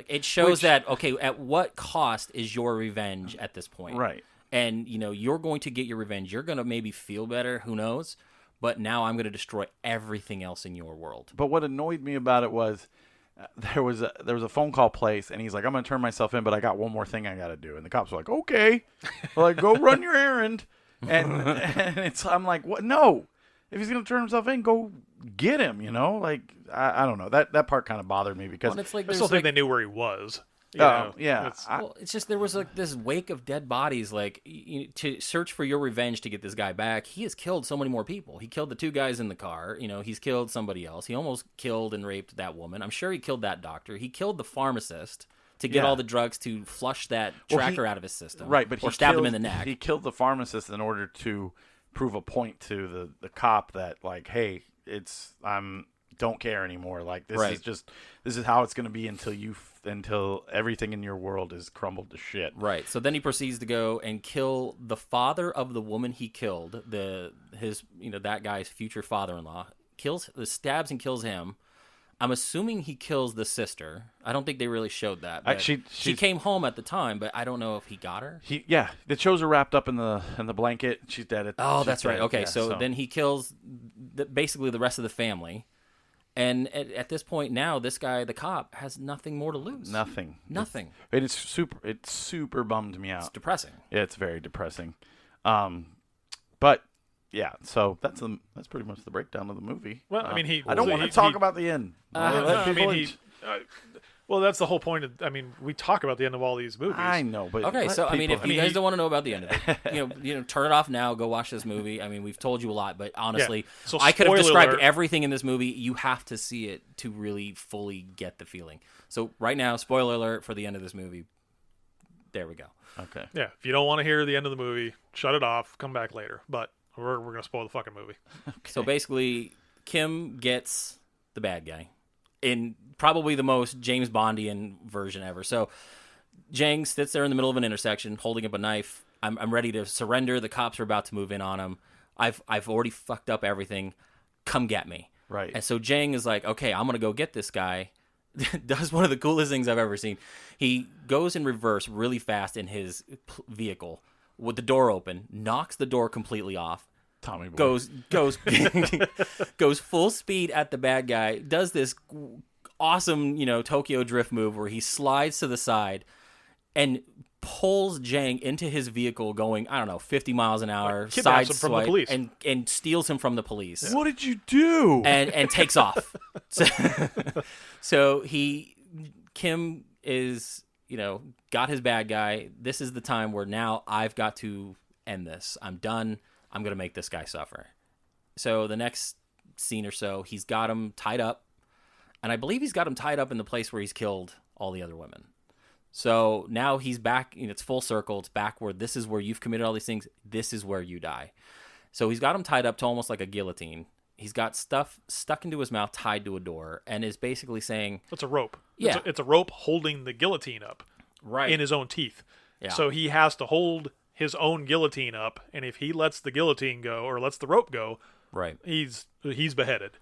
it shows that, okay, at what cost is your revenge at this point? Right. And, you're going to get your revenge. You're going to maybe feel better. Who knows? But now I'm going to destroy everything else in your world. But what annoyed me about it was there was a phone call placed, and he's like, I'm going to turn myself in, but I got one more thing I got to do. And the cops were like, okay. Like, go run your errand. And I'm like, what? No. If he's going to turn himself in, go get him, Like, I don't know. That part kind of bothered me because it's like I still think they knew where he was. Yeah. It's just there was like this wake of dead bodies, like to search for your revenge to get this guy back. He has killed so many more people. He killed the two guys in the car. He's killed somebody else. He almost killed and raped that woman. I'm sure he killed that doctor. He killed the pharmacist to get all the drugs to flush that tracker out of his system. Right, but or stab him in the neck. He killed the pharmacist in order to prove a point to the cop that, like, hey, don't care anymore. Like, this is how it's going to be until everything in your world is crumbled to shit. Right. So then he proceeds to go and kill the father of the woman he killed, that guy's future father-in-law. Stabs and kills him. I'm assuming he kills the sister. I don't think they really showed that. But she came home at the time, but I don't know if he got her. The shows are wrapped up in the blanket. She's dead. That's right. Okay, so then he kills basically the rest of the family. And at this point now, this guy, the cop, has nothing more to lose. Nothing. It super bummed me out. It's depressing. Yeah, it's very depressing. But yeah, so that's pretty much the breakdown of the movie. Well, I mean, I don't want to talk about the end. Well, that's the whole point of. We talk about the end of all these movies. I know, but okay. So if you guys don't want to know about the end of it, turn it off now. Go watch this movie. We've told you a lot, but honestly, So I could have described alert. everything in this movie. You have to see it to really fully get the feeling. So right now, spoiler alert for the end of this movie. There we go. Okay. Yeah, if you don't want to hear the end of the movie, shut it off. Come back later. But we're gonna spoil the fucking movie. Okay. So basically, Kim gets the bad guy in probably the most James Bondian version ever. So Jang sits there in the middle of an intersection holding up a knife. I'm ready to surrender. The cops are about to move in on him. I've already fucked up everything. Come get me. Right. And so Jang is like, okay, I'm going to go get this guy. Does one of the coolest things I've ever seen. He goes in reverse really fast in his vehicle with the door open, knocks the door completely off, Tommy boy. goes full speed at the bad guy, does this awesome, Tokyo drift move where he slides to the side and pulls Jang into his vehicle going, I don't know, 50 miles an hour, kidnaps him from the police. and steals him from the police. What did you do? And takes off. So Kim is, got his bad guy. This is the time where now I've got to end this. I'm done. I'm going to make this guy suffer. So the next scene or so, he's got him tied up. And I believe he's got him tied up in the place where he's killed all the other women. So now he's back. It's full circle. It's backward. This is where you've committed all these things. This is where you die. So he's got him tied up to almost like a guillotine. He's got stuff stuck into his mouth, tied to a door, and is basically saying... It's a rope. Yeah. It's a rope holding the guillotine up in his own teeth. Yeah. So he has to hold his own guillotine up, and if he lets the guillotine go or lets the rope go, right, he's beheaded.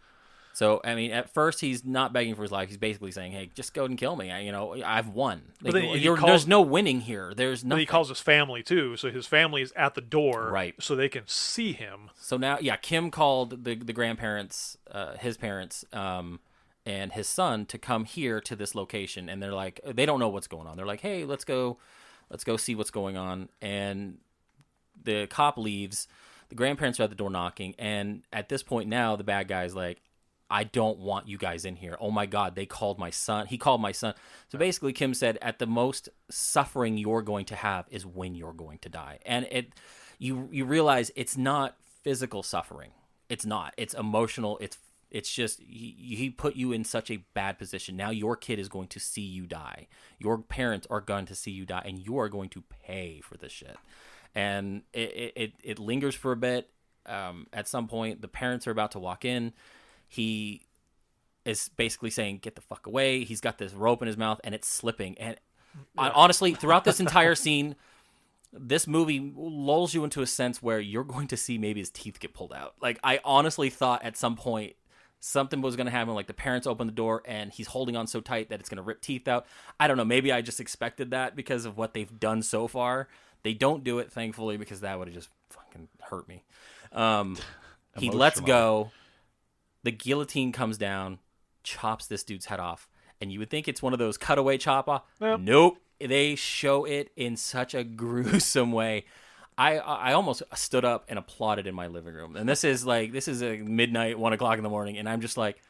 So, I mean, at first he's not begging for his life. He's basically saying, hey, just go ahead and kill me. I've won. There's no winning here. There's nothing. But he calls his family, too. So his family is at the door. Right. So they can see him. So now, Kim called the grandparents, his parents, and his son to come here to this location. And they're like, they don't know what's going on. They're like, hey, let's go see what's going on. And the cop leaves. The grandparents are at the door knocking. And at this point now, the bad guy's like, I don't want you guys in here. Oh my God, they called my son. He called my son. So basically, Kim said, at the most suffering you're going to have is when you're going to die. And you realize it's not physical suffering. It's not. It's emotional. It's just he put you in such a bad position. Now your kid is going to see you die. Your parents are going to see you die, and you are going to pay for this shit. And it lingers for a bit. At some point, the parents are about to walk in. He is basically saying, get the fuck away. He's got this rope in his mouth, and it's slipping. And honestly, throughout this entire scene, this movie lulls you into a sense where you're going to see maybe his teeth get pulled out. Like, I honestly thought at some point something was going to happen. Like, the parents open the door, and he's holding on so tight that it's going to rip teeth out. I don't know. Maybe I just expected that because of what they've done so far. They don't do it, thankfully, because that would have just fucking hurt me. He lets go. The guillotine comes down, chops this dude's head off. And you would think it's one of those cutaway chop off. Yep. Nope. They show it in such a gruesome way. I almost stood up and applauded in my living room. And this is a midnight, 1 o'clock in the morning. And I'm just like,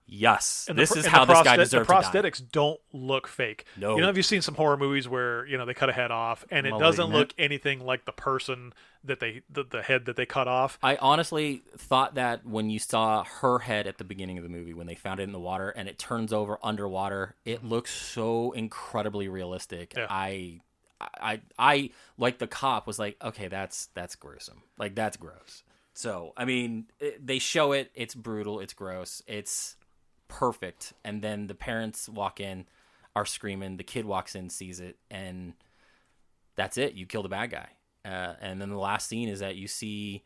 yes, this is how this guy deserves to die. The prosthetics don't look fake. No. Have you seen some horror movies where, they cut a head off and it doesn't look anything like the person that the head that they cut off? I honestly thought that when you saw her head at the beginning of the movie, when they found it in the water and it turns over underwater, it looks so incredibly realistic. Yeah. I like the cop was like, okay, that's gruesome. Like, that's gross. So, I mean, they show it. It's brutal. It's gross. It's perfect. And then the parents walk in, are screaming. The kid walks in, sees it, and that's it. You kill the bad guy. And then the last scene is that you see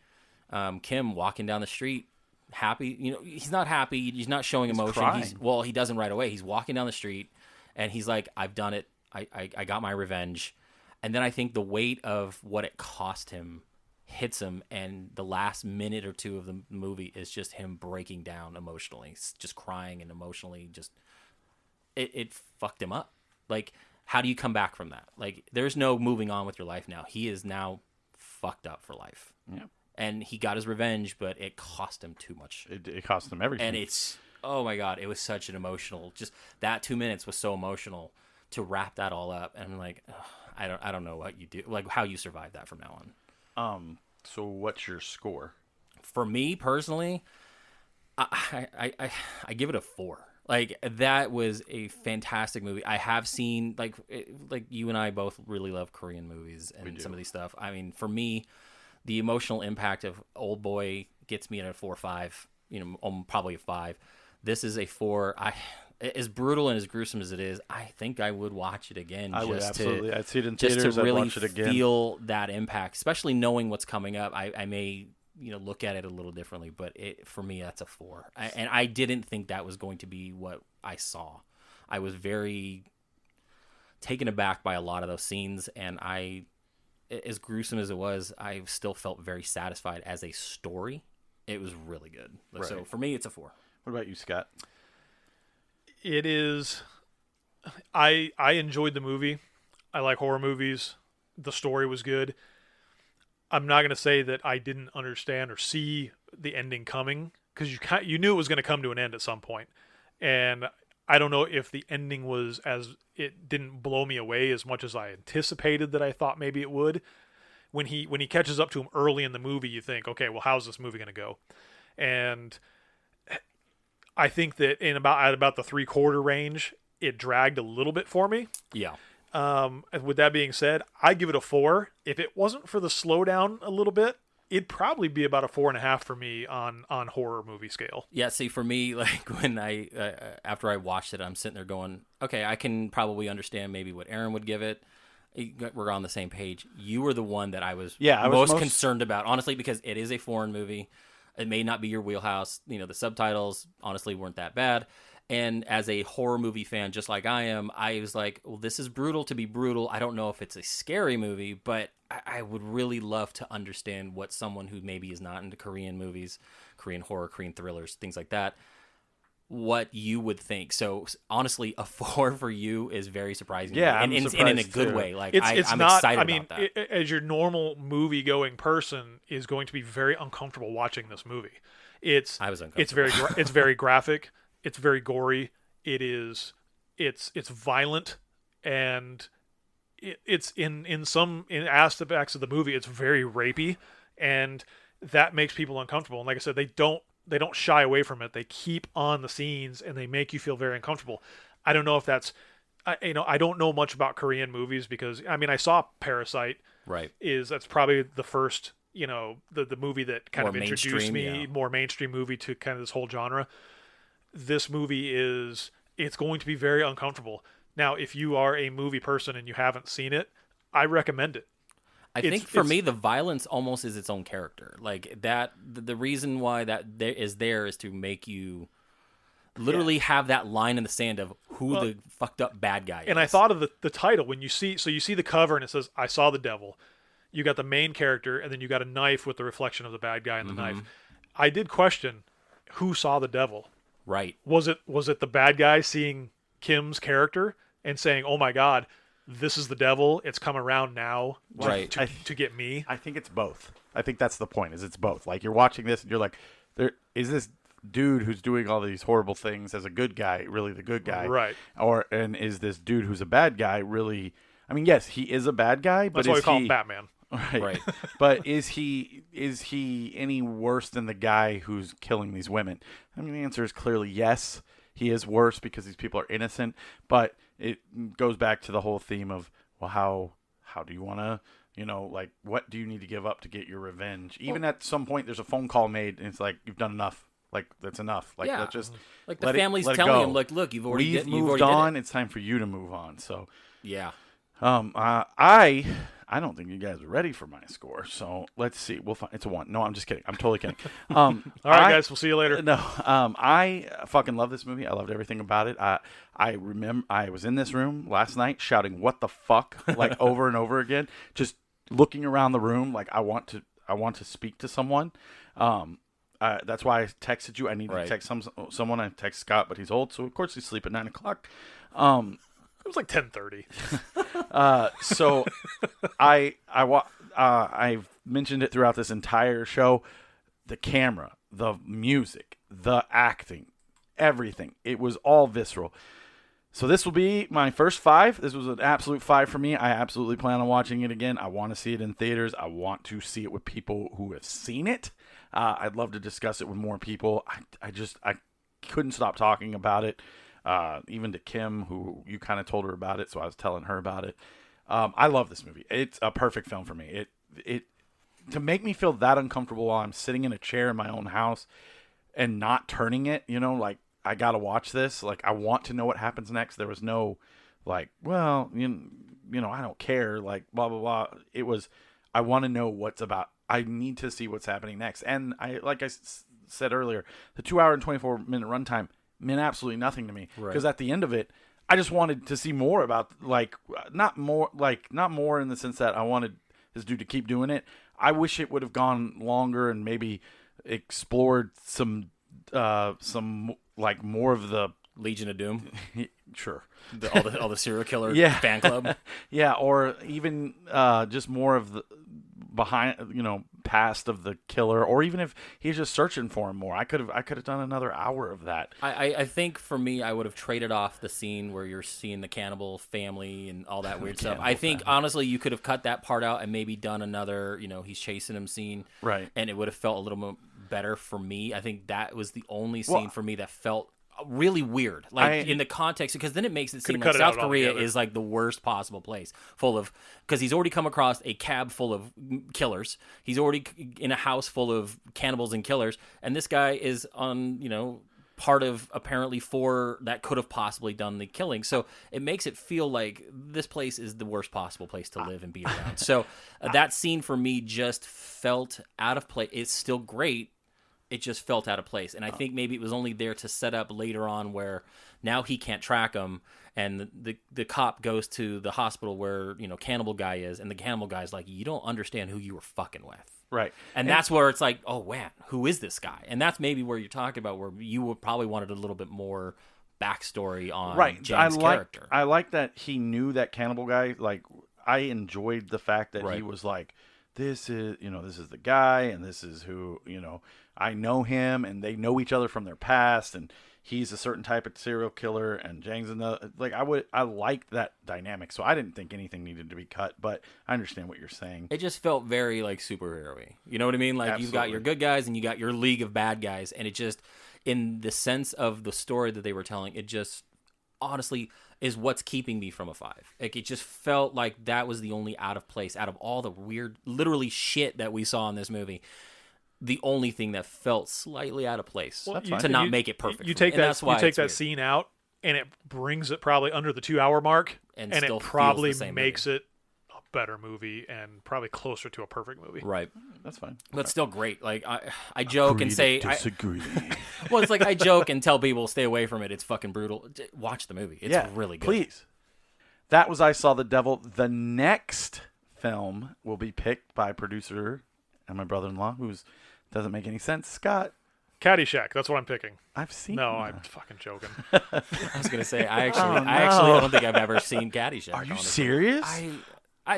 Kim walking down the street, happy. He's not happy. He's not showing emotion. He doesn't right away. He's walking down the street, and he's like, I've done it. I got my revenge. And then I think the weight of what it cost him hits him, and the last minute or two of the movie is just him breaking down emotionally, just crying and emotionally just it fucked him up. Like, how do you come back from that? Like, there's no moving on with your life now. He is now fucked up for life. Yeah. And he got his revenge, but it cost him too much. It cost him everything. And it's, oh my God, it was such an emotional, just that 2 minutes was so emotional to wrap that all up. And I'm like, I don't know what you do, like how you survive that from now on. So what's your score? For me personally, I give it a 4. Like, that was a fantastic movie. I have seen, like you and I both really love Korean movies and some of these stuff. I mean, for me, the emotional impact of Old Boy gets me at a 4 or 5, probably a 5. This is a 4. As brutal and as gruesome as it is, I think I would watch it again. I would absolutely. I'd see it in just theaters. to really I'd watch it again. Feel that impact, especially knowing what's coming up. I may look at it a little differently, but for me, that's a 4. And I didn't think that was going to be what I saw. I was very taken aback by a lot of those scenes, and as gruesome as it was, I still felt very satisfied as a story. It was really good. Right. So for me, it's a 4. What about you, Scott? It is. I enjoyed the movie. I like horror movies. the story was good. I'm not going to say that I didn't understand or see the ending coming, because you knew it was going to come to an end at some point. And I don't know if the ending was it didn't blow me away as much as I anticipated that I thought maybe it would. When he catches up to him early in the movie, you think, okay, well, how's this movie going to go? And I think that at about the 3/4 range, it dragged a little bit for me. Yeah. With that being said, I give it a 4. If it wasn't for the slowdown a little bit, it'd probably be about a 4.5 for me on horror movie scale. Yeah, see, for me, like when after I watched it, I'm sitting there going, okay, I can probably understand maybe what Aaron would give it. We're on the same page. You were the one that I was most concerned about, honestly, because it is a foreign movie. It may not be your wheelhouse. You know, the subtitles honestly weren't that bad. And as a horror movie fan, just like I am, I was like, well, this is brutal to be brutal. I don't know if it's a scary movie, but I would really love to understand what someone who maybe is not into Korean movies, Korean horror, Korean thrillers, things like that, what you would think. So honestly, a 4 for you is very surprising. Yeah, and in a good way. Like I'm not, excited I mean, about that. As your normal movie going person is going to be very uncomfortable watching this movie. I was uncomfortable. It's very graphic. It's very gory. It's violent, and it's in some aspects of the movie, it's very rapey, and that makes people uncomfortable. And like I said, they don't shy away from it. They keep on the scenes, and they make you feel very uncomfortable. I don't know if that's, I don't know much about Korean movies, because I mean, I saw Parasite. Right. That's probably the first, the movie that kind of introduced me, more mainstream movie to kind of this whole genre. This movie it's going to be very uncomfortable. Now, if you are a movie person and you haven't seen it, I recommend it. I think for me, the violence almost is its own character. Like that, the reason why that is to make you literally have that line in the sand of who the fucked up bad guy is. And I thought of the title when you see the cover and it says, "I saw the devil." You got the main character, and then you got a knife with the reflection of the bad guy in the knife. I did question who saw the devil. Right. Was it the bad guy seeing Kim's character and saying, "Oh my God, this is the devil. It's come around now to get me"? I think it's both. I think that's the point. Is it's both. Like, you're watching this and you're like, there is this dude who's doing all these horrible things as a good guy really the good guy, right? And is this dude who's a bad guy really? I mean, yes, he is a bad guy, but that's why we call him Batman. Right. But is he any worse than the guy who's killing these women? I mean, the answer is clearly yes. He is worse because these people are innocent. But it goes back to the whole theme of, well, how do you want to, like, what do you need to give up to get your revenge? Even at some point, there's a phone call made, and it's like, you've done enough. Like, that's enough. Like, let's just like the family's telling him, like, look, you've already moved on. It's time for you to move on. So yeah. I don't think you guys are ready for my score, so let's see. We'll find. It's a 1. No, I'm just kidding. I'm totally kidding. All right, guys. We'll see you later. No, I fucking love this movie. I loved everything about it. I remember I was in this room last night shouting "What the fuck" like over and over again, just looking around the room like I want to speak to someone. That's why I texted you. I need to text someone. I text Scott, but he's old, so of course he's asleep at 9:00. It was like 10:30. So I've mentioned it throughout this entire show. The camera, the music, the acting, everything. It was all visceral. So this will be my first 5. This was an absolute 5 for me. I absolutely plan on watching it again. I want to see it in theaters. I want to see it with people who have seen it. I'd love to discuss it with more people. I couldn't stop talking about it. Even to Kim, who you kind of told her about it, so I was telling her about it. I love this movie. It's a perfect film for me. It to make me feel that uncomfortable while I'm sitting in a chair in my own house and not turning it, like I gotta watch this. Like, I want to know what happens next. There was no like, well, I don't care. Like, blah blah blah. It was, I want to know what's about. I need to see what's happening next. And like I said earlier, the 2-hour and 24-minute runtime meant absolutely nothing to me, because at the end of it, I just wanted to see more about, not more in the sense that I wanted this dude to keep doing it. I wish it would have gone longer and maybe explored some more of the Legion of Doom. Sure. All the serial killer Yeah. fan club. Yeah, or even just more of the past of the killer, or even if he's just searching for him more. I could have done another hour of that. I think for me, I would have traded off the scene where you're seeing the cannibal family and all that weird stuff. I think, honestly, you could have cut that part out and maybe done another, he's chasing him scene. Right. And it would have felt a little more better for me. I think that was the only scene for me that felt really weird, in the context, because then it makes it seem like South Korea is like the worst possible place, because he's already come across a cab full of killers, he's already in a house full of cannibals and killers, and this guy is on part of apparently 4 that could have possibly done the killing. So it makes it feel like this place is the worst possible place to live and be around. So that scene for me just felt out of place. It's still great. It just felt out of place. And I think maybe it was only there to set up later on where now he can't track him, and the cop goes to the hospital where, cannibal guy is, and the cannibal guy's like, you don't understand who you were fucking with. Right. And that's where it's like, oh, man, who is this guy? And that's maybe where you're talking about where you would probably wanted a little bit more backstory on James' character. I like that he knew that cannibal guy. Like, I enjoyed the fact that he was like, this is the guy, and this is who, I know him, and they know each other from their past, and he's a certain type of serial killer, and Jang's another. Like, I liked that dynamic, so I didn't think anything needed to be cut, but I understand what you're saying. It just felt very like superhero-y. You know what I mean? Like, You've got your good guys and you got your league of bad guys, and it just, in the sense of the story that they were telling, it just honestly is what's keeping me from a 5. Like, it just felt like that was the only out of place out of all the weird, literally shit that we saw in this movie. The only thing that felt slightly out of place to not make it perfect. You take that scene out, and it brings it probably under the 2-hour mark, and it probably makes it a better movie and probably closer to a perfect movie. Right. That's fine. But still great. Like, I joke and say... disagree. Well, it's like I joke and tell people, stay away from it. It's fucking brutal. Watch the movie. It's really good. Please. That was I Saw the Devil. The next film will be picked by producer and my brother-in-law, who's doesn't make any sense, Scott. Caddyshack. That's what I'm picking. I've seen. No, I'm fucking joking. I was gonna say I actually don't think I've ever seen Caddyshack. Are you serious?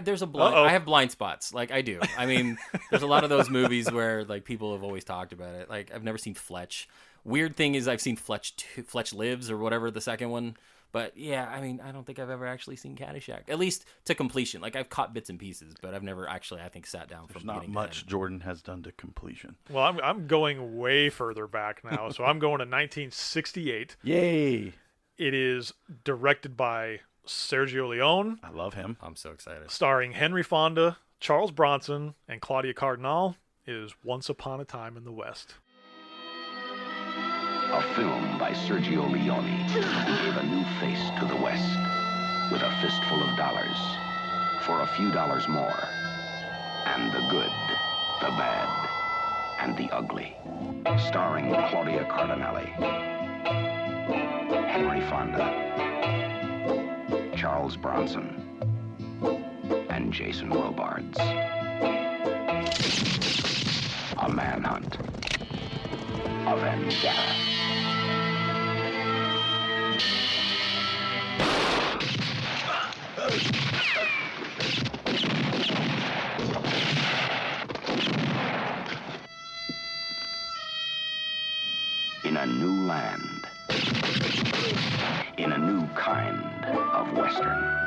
There's a blind. I have blind spots. Like, I do. I mean, there's a lot of those movies where like people have always talked about it. Like, I've never seen Fletch. Weird thing is I've seen Fletch Lives or whatever the second one. But yeah, I mean, I don't think I've ever actually seen Caddyshack, at least to completion. Like, I've caught bits and pieces, but I've never actually, I think, sat down from not much Jordan has done to completion. Well, I'm going way further back now, so I'm going to 1968. Yay! It is directed by Sergio Leone. I love him. I'm so excited. Starring Henry Fonda, Charles Bronson, and Claudia Cardinal. It is Once Upon a Time in the West. A film by Sergio Leone who gave a new face to the West with a fistful of dollars for a few dollars more. And the good, the bad, and the ugly. Starring Claudia Cardinale, Henry Fonda, Charles Bronson, and Jason Robards. A manhunt. A vendetta. In a new land, in a new kind of Western.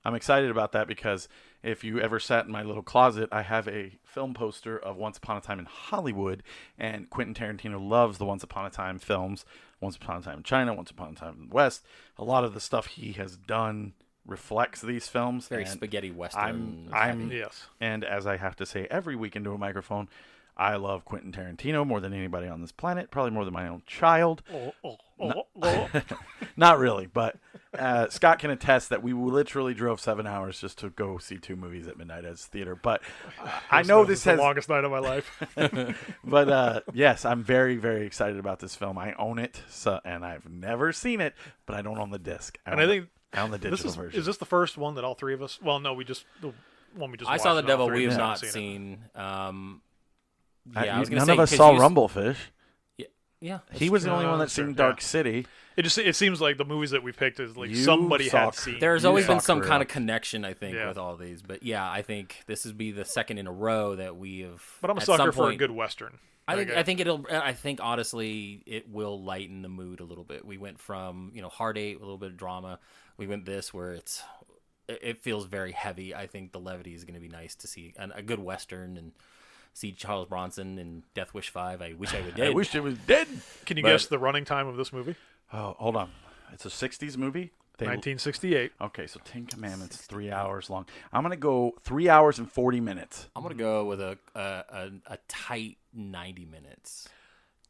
I'm excited about that because if you ever sat in my little closet, I have a film poster of Once Upon a Time in Hollywood, and Quentin Tarantino loves the Once Upon a Time films. Once Upon a Time in China, Once Upon a Time in the West. A lot of the stuff he has done reflects these films. Very spaghetti Western. Yes. And as I have to say every week into a microphone, I love Quentin Tarantino more than anybody on this planet, probably more than my own child. Not really, but Scott can attest that we literally drove 7 hours just to go see 2 movies at midnight as theater. But I know this the has longest night of my life. But yes, I'm very, very excited about this film. I own it, and I've never seen it, but I don't own the disc. I own the digital version. Is this the first one that all three of us? Well, no, the one we just. I watched saw The and all Devil. three We of have us not haven't seen. I was gonna None say, of us 'cause saw you- Rumblefish. Yeah, He was the only one that that's true, seen Dark yeah. City. It seems like the movies that we picked is like You somebody saw had seen. There's You always saw been some Korea. kind of connection, I think, Yeah. with all these. But yeah, I think this would be the second in a row that we have. But I'm a at sucker some for a point- good Western. I think honestly it will lighten the mood a little bit. We went from Hard 8, a little bit of drama. We went this where it feels very heavy. I think the levity is going to be nice to see, and a good Western, and see Charles Bronson in Death Wish 5. I wish I would. I wish it was dead. Can you But- guess the running time of this movie? Oh, hold on. It's a 60s movie? 1968. Okay, so 10 Commandments, 3 hours long. I'm going to go 3 hours and 40 minutes. I'm gonna go with a tight 90 minutes.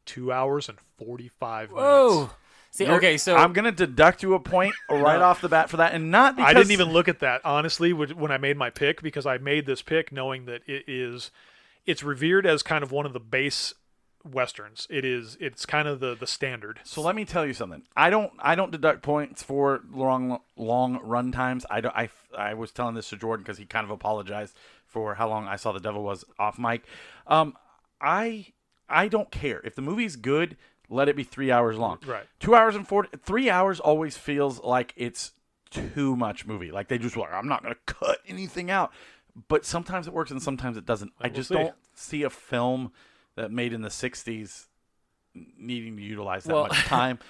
2 hours and 45 minutes. Whoa. See, okay, so I'm going to deduct you a point right off the bat for that, and not because I didn't even look at that honestly when I made my pick, because I made this pick knowing that it's revered as kind of one of the base westerns. It's kind of the standard. So let me tell you something. I don't deduct points for long run times. I was telling this to Jordan because he kind of apologized for how long I Saw the Devil was off mic. I don't care if the movie's good. Let it be 3 hours long. Right. 2 hours and 40. 3 hours always feels like it's too much movie. Like they just like, I'm not going to cut anything out. But sometimes it works and sometimes it doesn't. I just don't see a film that made in the 60s needing to utilize that much time.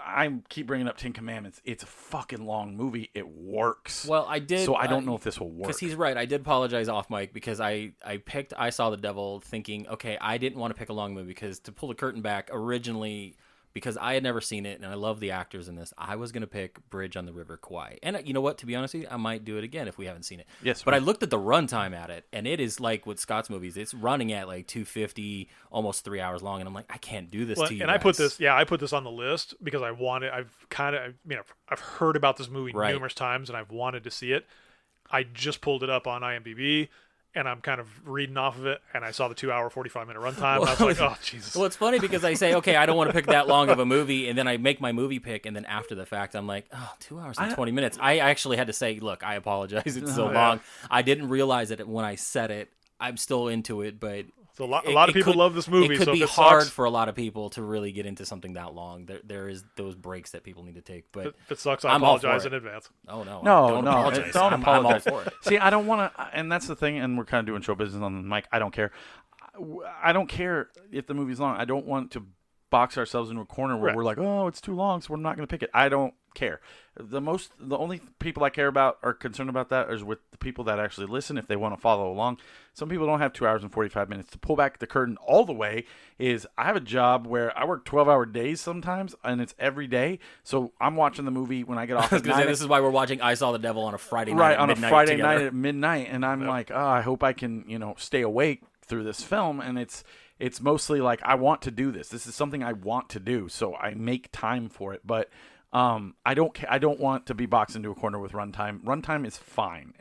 I keep bringing up 10 Commandments. It's a fucking long movie. It works. Well, I did. So I don't know if this will work. Because he's right. I did apologize off mic because I picked I Saw the Devil thinking, okay, I didn't want to pick a long movie because to pull the curtain back originally, because I had never seen it and I love the actors in this, I was going to pick Bridge on the River Kwai. And you know what? To be honest with you, I might do it again if we haven't seen it. Yes. But I looked at the runtime at it, and it is like with Scott's movies. It's running at like 250, almost 3 hours long. And I'm like, I can't do this to you And guys. I put this on the list because I've heard about this movie Right. numerous times and I've wanted to see it. I just pulled it up on IMDb. And I'm kind of reading off of it, and I saw the 2 hour, 45-minute runtime. And I was like, oh, Jesus. Well, it's funny because I say, okay, I don't want to pick that long of a movie, and then I make my movie pick, and then after the fact, I'm like, oh, 2 hours and 20 minutes. I actually had to say, look, I apologize. It's so long. I didn't realize it when I said it. I'm still into it, but So a lot of people love this movie. It could so be if it hard sucks, for a lot of people to really get into something that long. There is those breaks that people need to take. But if it sucks, I I'm all for apologize it. in advance. Oh no, No, don't no, apologize. don't I'm apologize. all for it. See, I don't want to, and that's the thing, and we're kind of doing show business on the mic. I don't care. I don't care if the movie's long. I don't want to box ourselves into a corner where Right. we're like, oh, it's too long, so we're not going to pick it. I don't care. The only people I care about are concerned about that is with the people that actually listen if they want to follow along. Some people don't have 2 hours and 45 minutes to pull back the curtain all the way. I have a job where I work 12-hour days sometimes, and it's every day. So I'm watching the movie when I get off I was at gonna say, 9. this is why we're watching I Saw the Devil on a Friday night. Right, at on a midnight Friday together. night at midnight, and I'm like, oh, I hope I can, stay awake through this film. And it's mostly like, I want to do this. This is something I want to do, so I make time for it. But I don't want to be boxed into a corner with runtime. Runtime is fine.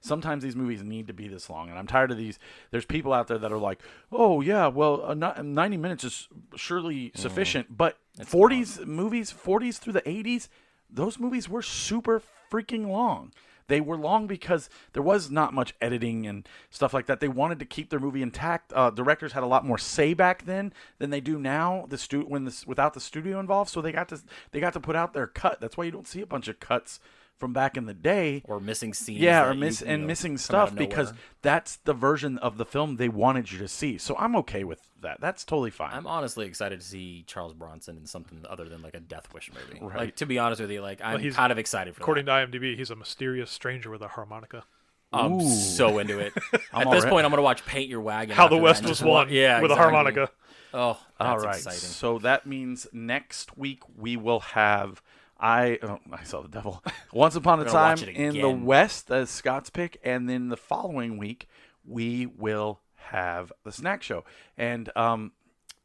Sometimes these movies need to be this long, and I'm tired of these. There's people out there that are like, oh yeah, well, 90 minutes is surely sufficient. But 40s movies, 40s through the 80s, those movies were super freaking long. They were long because there was not much editing and stuff like that. They wanted to keep their movie intact. Directors had a lot more say back then than they do now. Without the studio involved, so they got to put out their cut. That's why you don't see a bunch of cuts from back in the day. Or missing scenes. Yeah, that or come missing out stuff of because nowhere. that's the version of the film they wanted you to see. So I'm okay with that. That's totally fine. I'm honestly excited to see Charles Bronson in something other than like a Death Wish movie. Right. Like, to be honest with you, I'm he's- kind of excited for According that. to IMDb, he's a mysterious stranger with a harmonica. I'm Ooh. so into it. I'm At this already- point, I'm going to watch Paint Your Wagon. How after the that West and was just won yeah, with exactly. a harmonica. Oh, that's All right. exciting. So that means next week we will have I Saw the Devil. Once Upon a We're gonna Time watch it in the again. West as Scott's pick, and then the following week we will have the snack show. And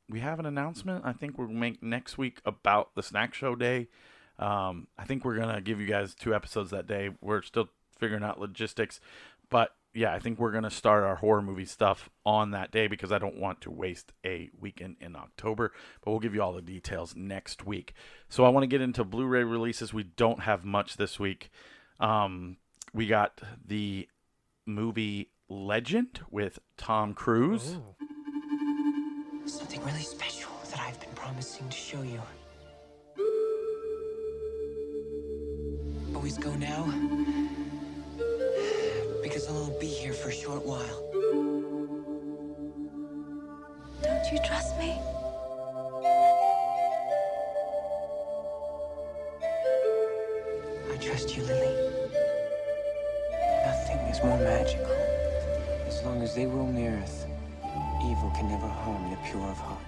we have an announcement. I think we'll make next week about the snack show day. I think we're going to give you guys 2 episodes that day. We're still figuring out logistics. But, yeah, I think we're going to start our horror movie stuff on that day because I don't want to waste a weekend in October. But we'll give you all the details next week. So I want to get into Blu-ray releases. We don't have much this week. We got the movie Legend with Tom Cruise. Oh. Something really special that I've been promising to show you. Always go now, because I'll only be here for a short while. Don't you trust me? I trust you, Lily. Nothing is more magical. As long as they roam the earth, evil can never harm the pure of heart.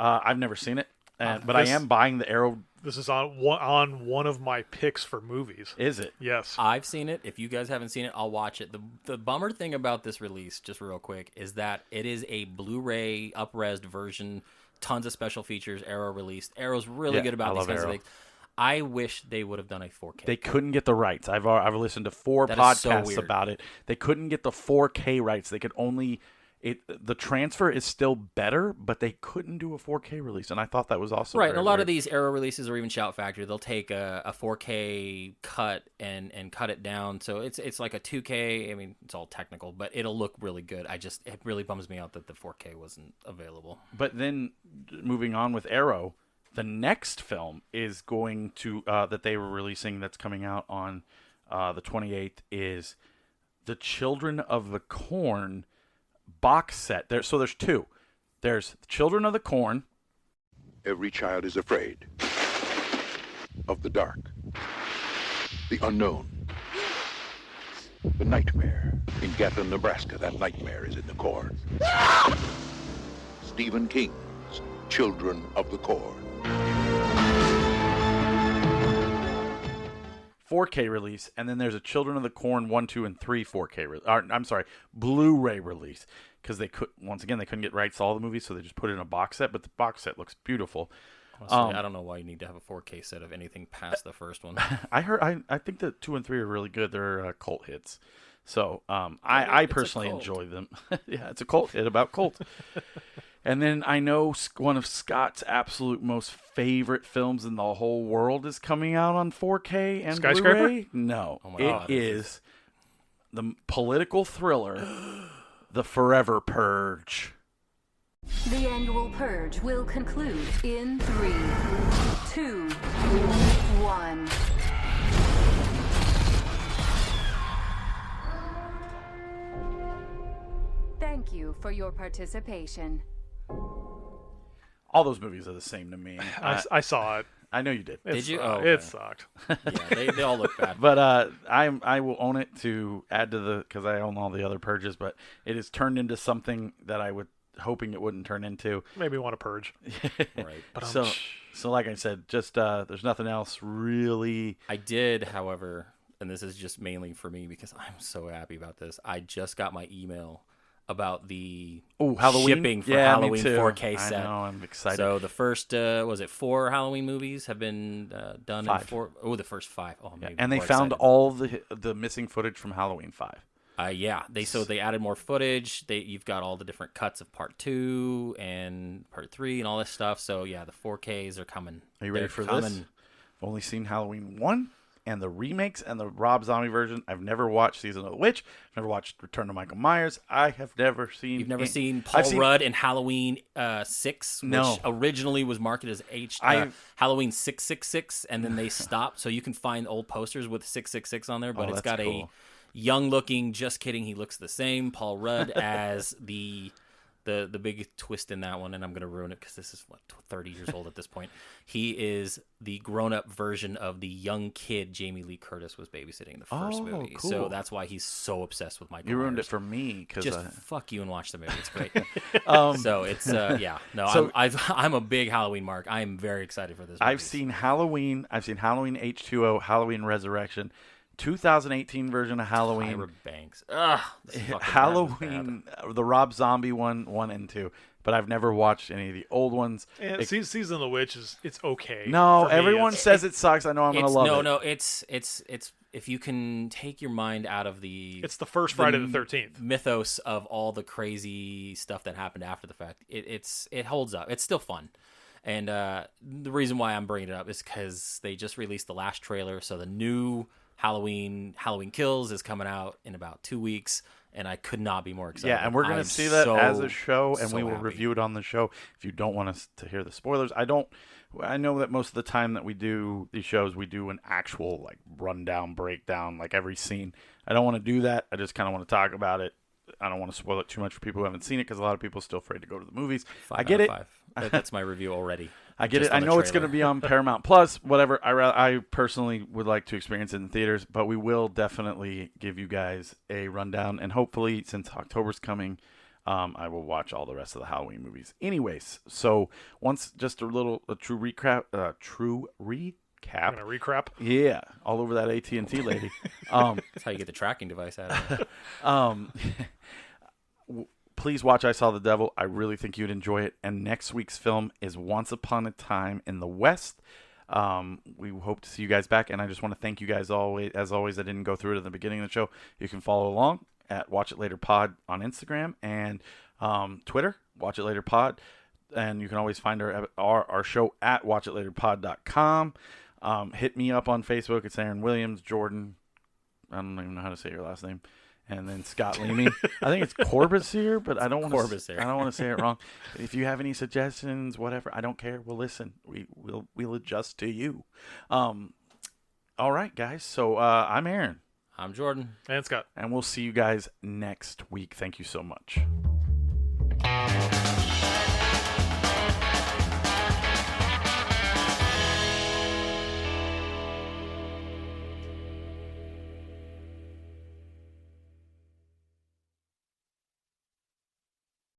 I've never seen it, but I am buying the Arrow. This is on one of my picks for movies. Is it? Yes. I've seen it. If you guys haven't seen it, I'll watch it. The bummer thing about this release, just real quick, is that it is a Blu-ray up-resed version, tons of special features, Arrow released. Arrow's really good about these kinds of things. I wish they would have done a 4K. They couldn't get the rights. I've listened to 4 podcasts about it. They couldn't get the 4K rights. They could only... the transfer is still better, but they couldn't do a 4K release, and I thought that was also right. Very And a lot weird. of these Arrow releases, or even Shout Factory, they'll take a 4K cut and cut it down, so it's like a 2K. I mean, it's all technical, but it'll look really good. It really bums me out that the 4K wasn't available. But then, moving on with Arrow, the next film is going to that they were releasing that's coming out on the 28th is The Children of the Corn box set. So there's 2. There's Children of the Corn. Every child is afraid of the dark, the unknown, the nightmare. In Gatlin, Nebraska, that nightmare is in the corn. Stephen King's Children of the Corn. 4K release, and then there's a Children of the Corn 1, 2, and 3 4K Blu-ray release, because they couldn't get rights to all the movies, so they just put it in a box set. But the box set looks beautiful. Honestly, I don't know why you need to have a 4K set of anything past the first one. I think that 2 and 3 are really good. They're cult hits, so I personally enjoy them. Yeah, it's a cult hit about cult. And then I know one of Scott's absolute most favorite films in the whole world is coming out on 4K and Skyscraper? Blu-ray. No, Oh my God. it is the political thriller, The Forever Purge. The annual purge will conclude in 3, 2, 1. Thank you for your participation. All those movies are the same to me. I saw it. I know you did. Did you? Sucked. Oh, okay. It sucked. Yeah, they all look bad. But I will own it to add to because I own all the other purges. But it has turned into something that I would hoping it wouldn't turn into. Made me want to purge. Right. But So like I said, just there's nothing else really. I did, however, and this is just mainly for me because I'm so happy about this. I just got my email about the Halloween shipping for me Halloween too. 4K set. I know, I'm excited. So the first, 4 Halloween movies have been done 5. in 4. Oh, the first 5. Oh, yeah. I'm And they more found excited. all the missing footage from Halloween 5. Yeah, they added more footage. You've got all the different cuts of part 2 and part 3 and all this stuff. So yeah, the 4Ks are coming. Are you ready They're for coming. this? I've only seen Halloween 1 and the remakes and the Rob Zombie version. I've never watched Season of the Witch. I've never watched Return to Michael Myers. I have never seen. You've never seen Paul Rudd in Halloween 6, which No. originally was marketed as Halloween 666, and then they stopped. So you can find old posters with 666 on there, but it's that's got cool. a young-looking. Just kidding, he looks the same. Paul Rudd as the the big twist in that one, and I'm going to ruin it because this is, 30 years old at this point. He is the grown-up version of the young kid Jamie Lee Curtis was babysitting in the first movie. cool. So that's why he's so obsessed with Michael You ruined Myers. it for me because Just fuck you and watch the movie. It's great. Um, So it's So- I'm a big Halloween mark. I am very excited for this movie. I've seen Halloween. I've seen Halloween H2O, Halloween Resurrection, 2018 version of Halloween, Tyra Banks. Ugh, this fucking bad. Halloween, the Rob Zombie one and 2. But I've never watched any of the old ones. And Season of the Witch it's okay. No, for me. everyone It's- says it sucks. I know I'm gonna love it. No, it's if you can take your mind out of it's the first Friday the 13th. mythos of all the crazy stuff that happened after the fact, it holds up. It's still fun. And the reason why I'm bringing it up is because they just released the last trailer. So the new Halloween Kills is coming out in about 2 weeks, and I could not be more excited. Yeah, and we're going I'm to see that as a so- show, and so we will happy. review it on the show. If you don't want us to hear the spoilers, I know that most of the time that we do these shows, we do an actual like rundown, breakdown, like every scene. I don't want to do that. I just kind of want to talk about it. I don't want to spoil it too much for people who haven't seen it because a lot of people are still afraid to go to the movies. 5 I get out it. of 5. That's my review already. I get Just it. I on the know it's going to trailer. be on Paramount Plus, whatever. I personally would like to experience it in theaters, but we will definitely give you guys a rundown. And hopefully, since October's coming, I will watch all the rest of the Halloween movies. Anyways, so just a true recap. I'm gonna recap. Yeah, all over that AT&T lady. That's how you get the tracking device out of it. Please watch I Saw the Devil. I really think you'd enjoy it. And next week's film is Once Upon a Time in the West. We hope to see you guys back. And I just want to thank you guys always. As always, I didn't go through it at the beginning of the show. You can follow along at Watch It Later Pod on Instagram and Twitter, Watch It Later Pod. And you can always find our show at watchitlaterpod.com. Hit me up on Facebook. It's Aaron Williams, Jordan. I don't even know how to say your last name. And then Scott Leamy. I think it's Corbusier, but I don't want to say it wrong. If you have any suggestions, whatever, I don't care. We'll listen. We'll adjust to you. All right, guys. So I'm Aaron. I'm Jordan. And Scott. And we'll see you guys next week. Thank you so much.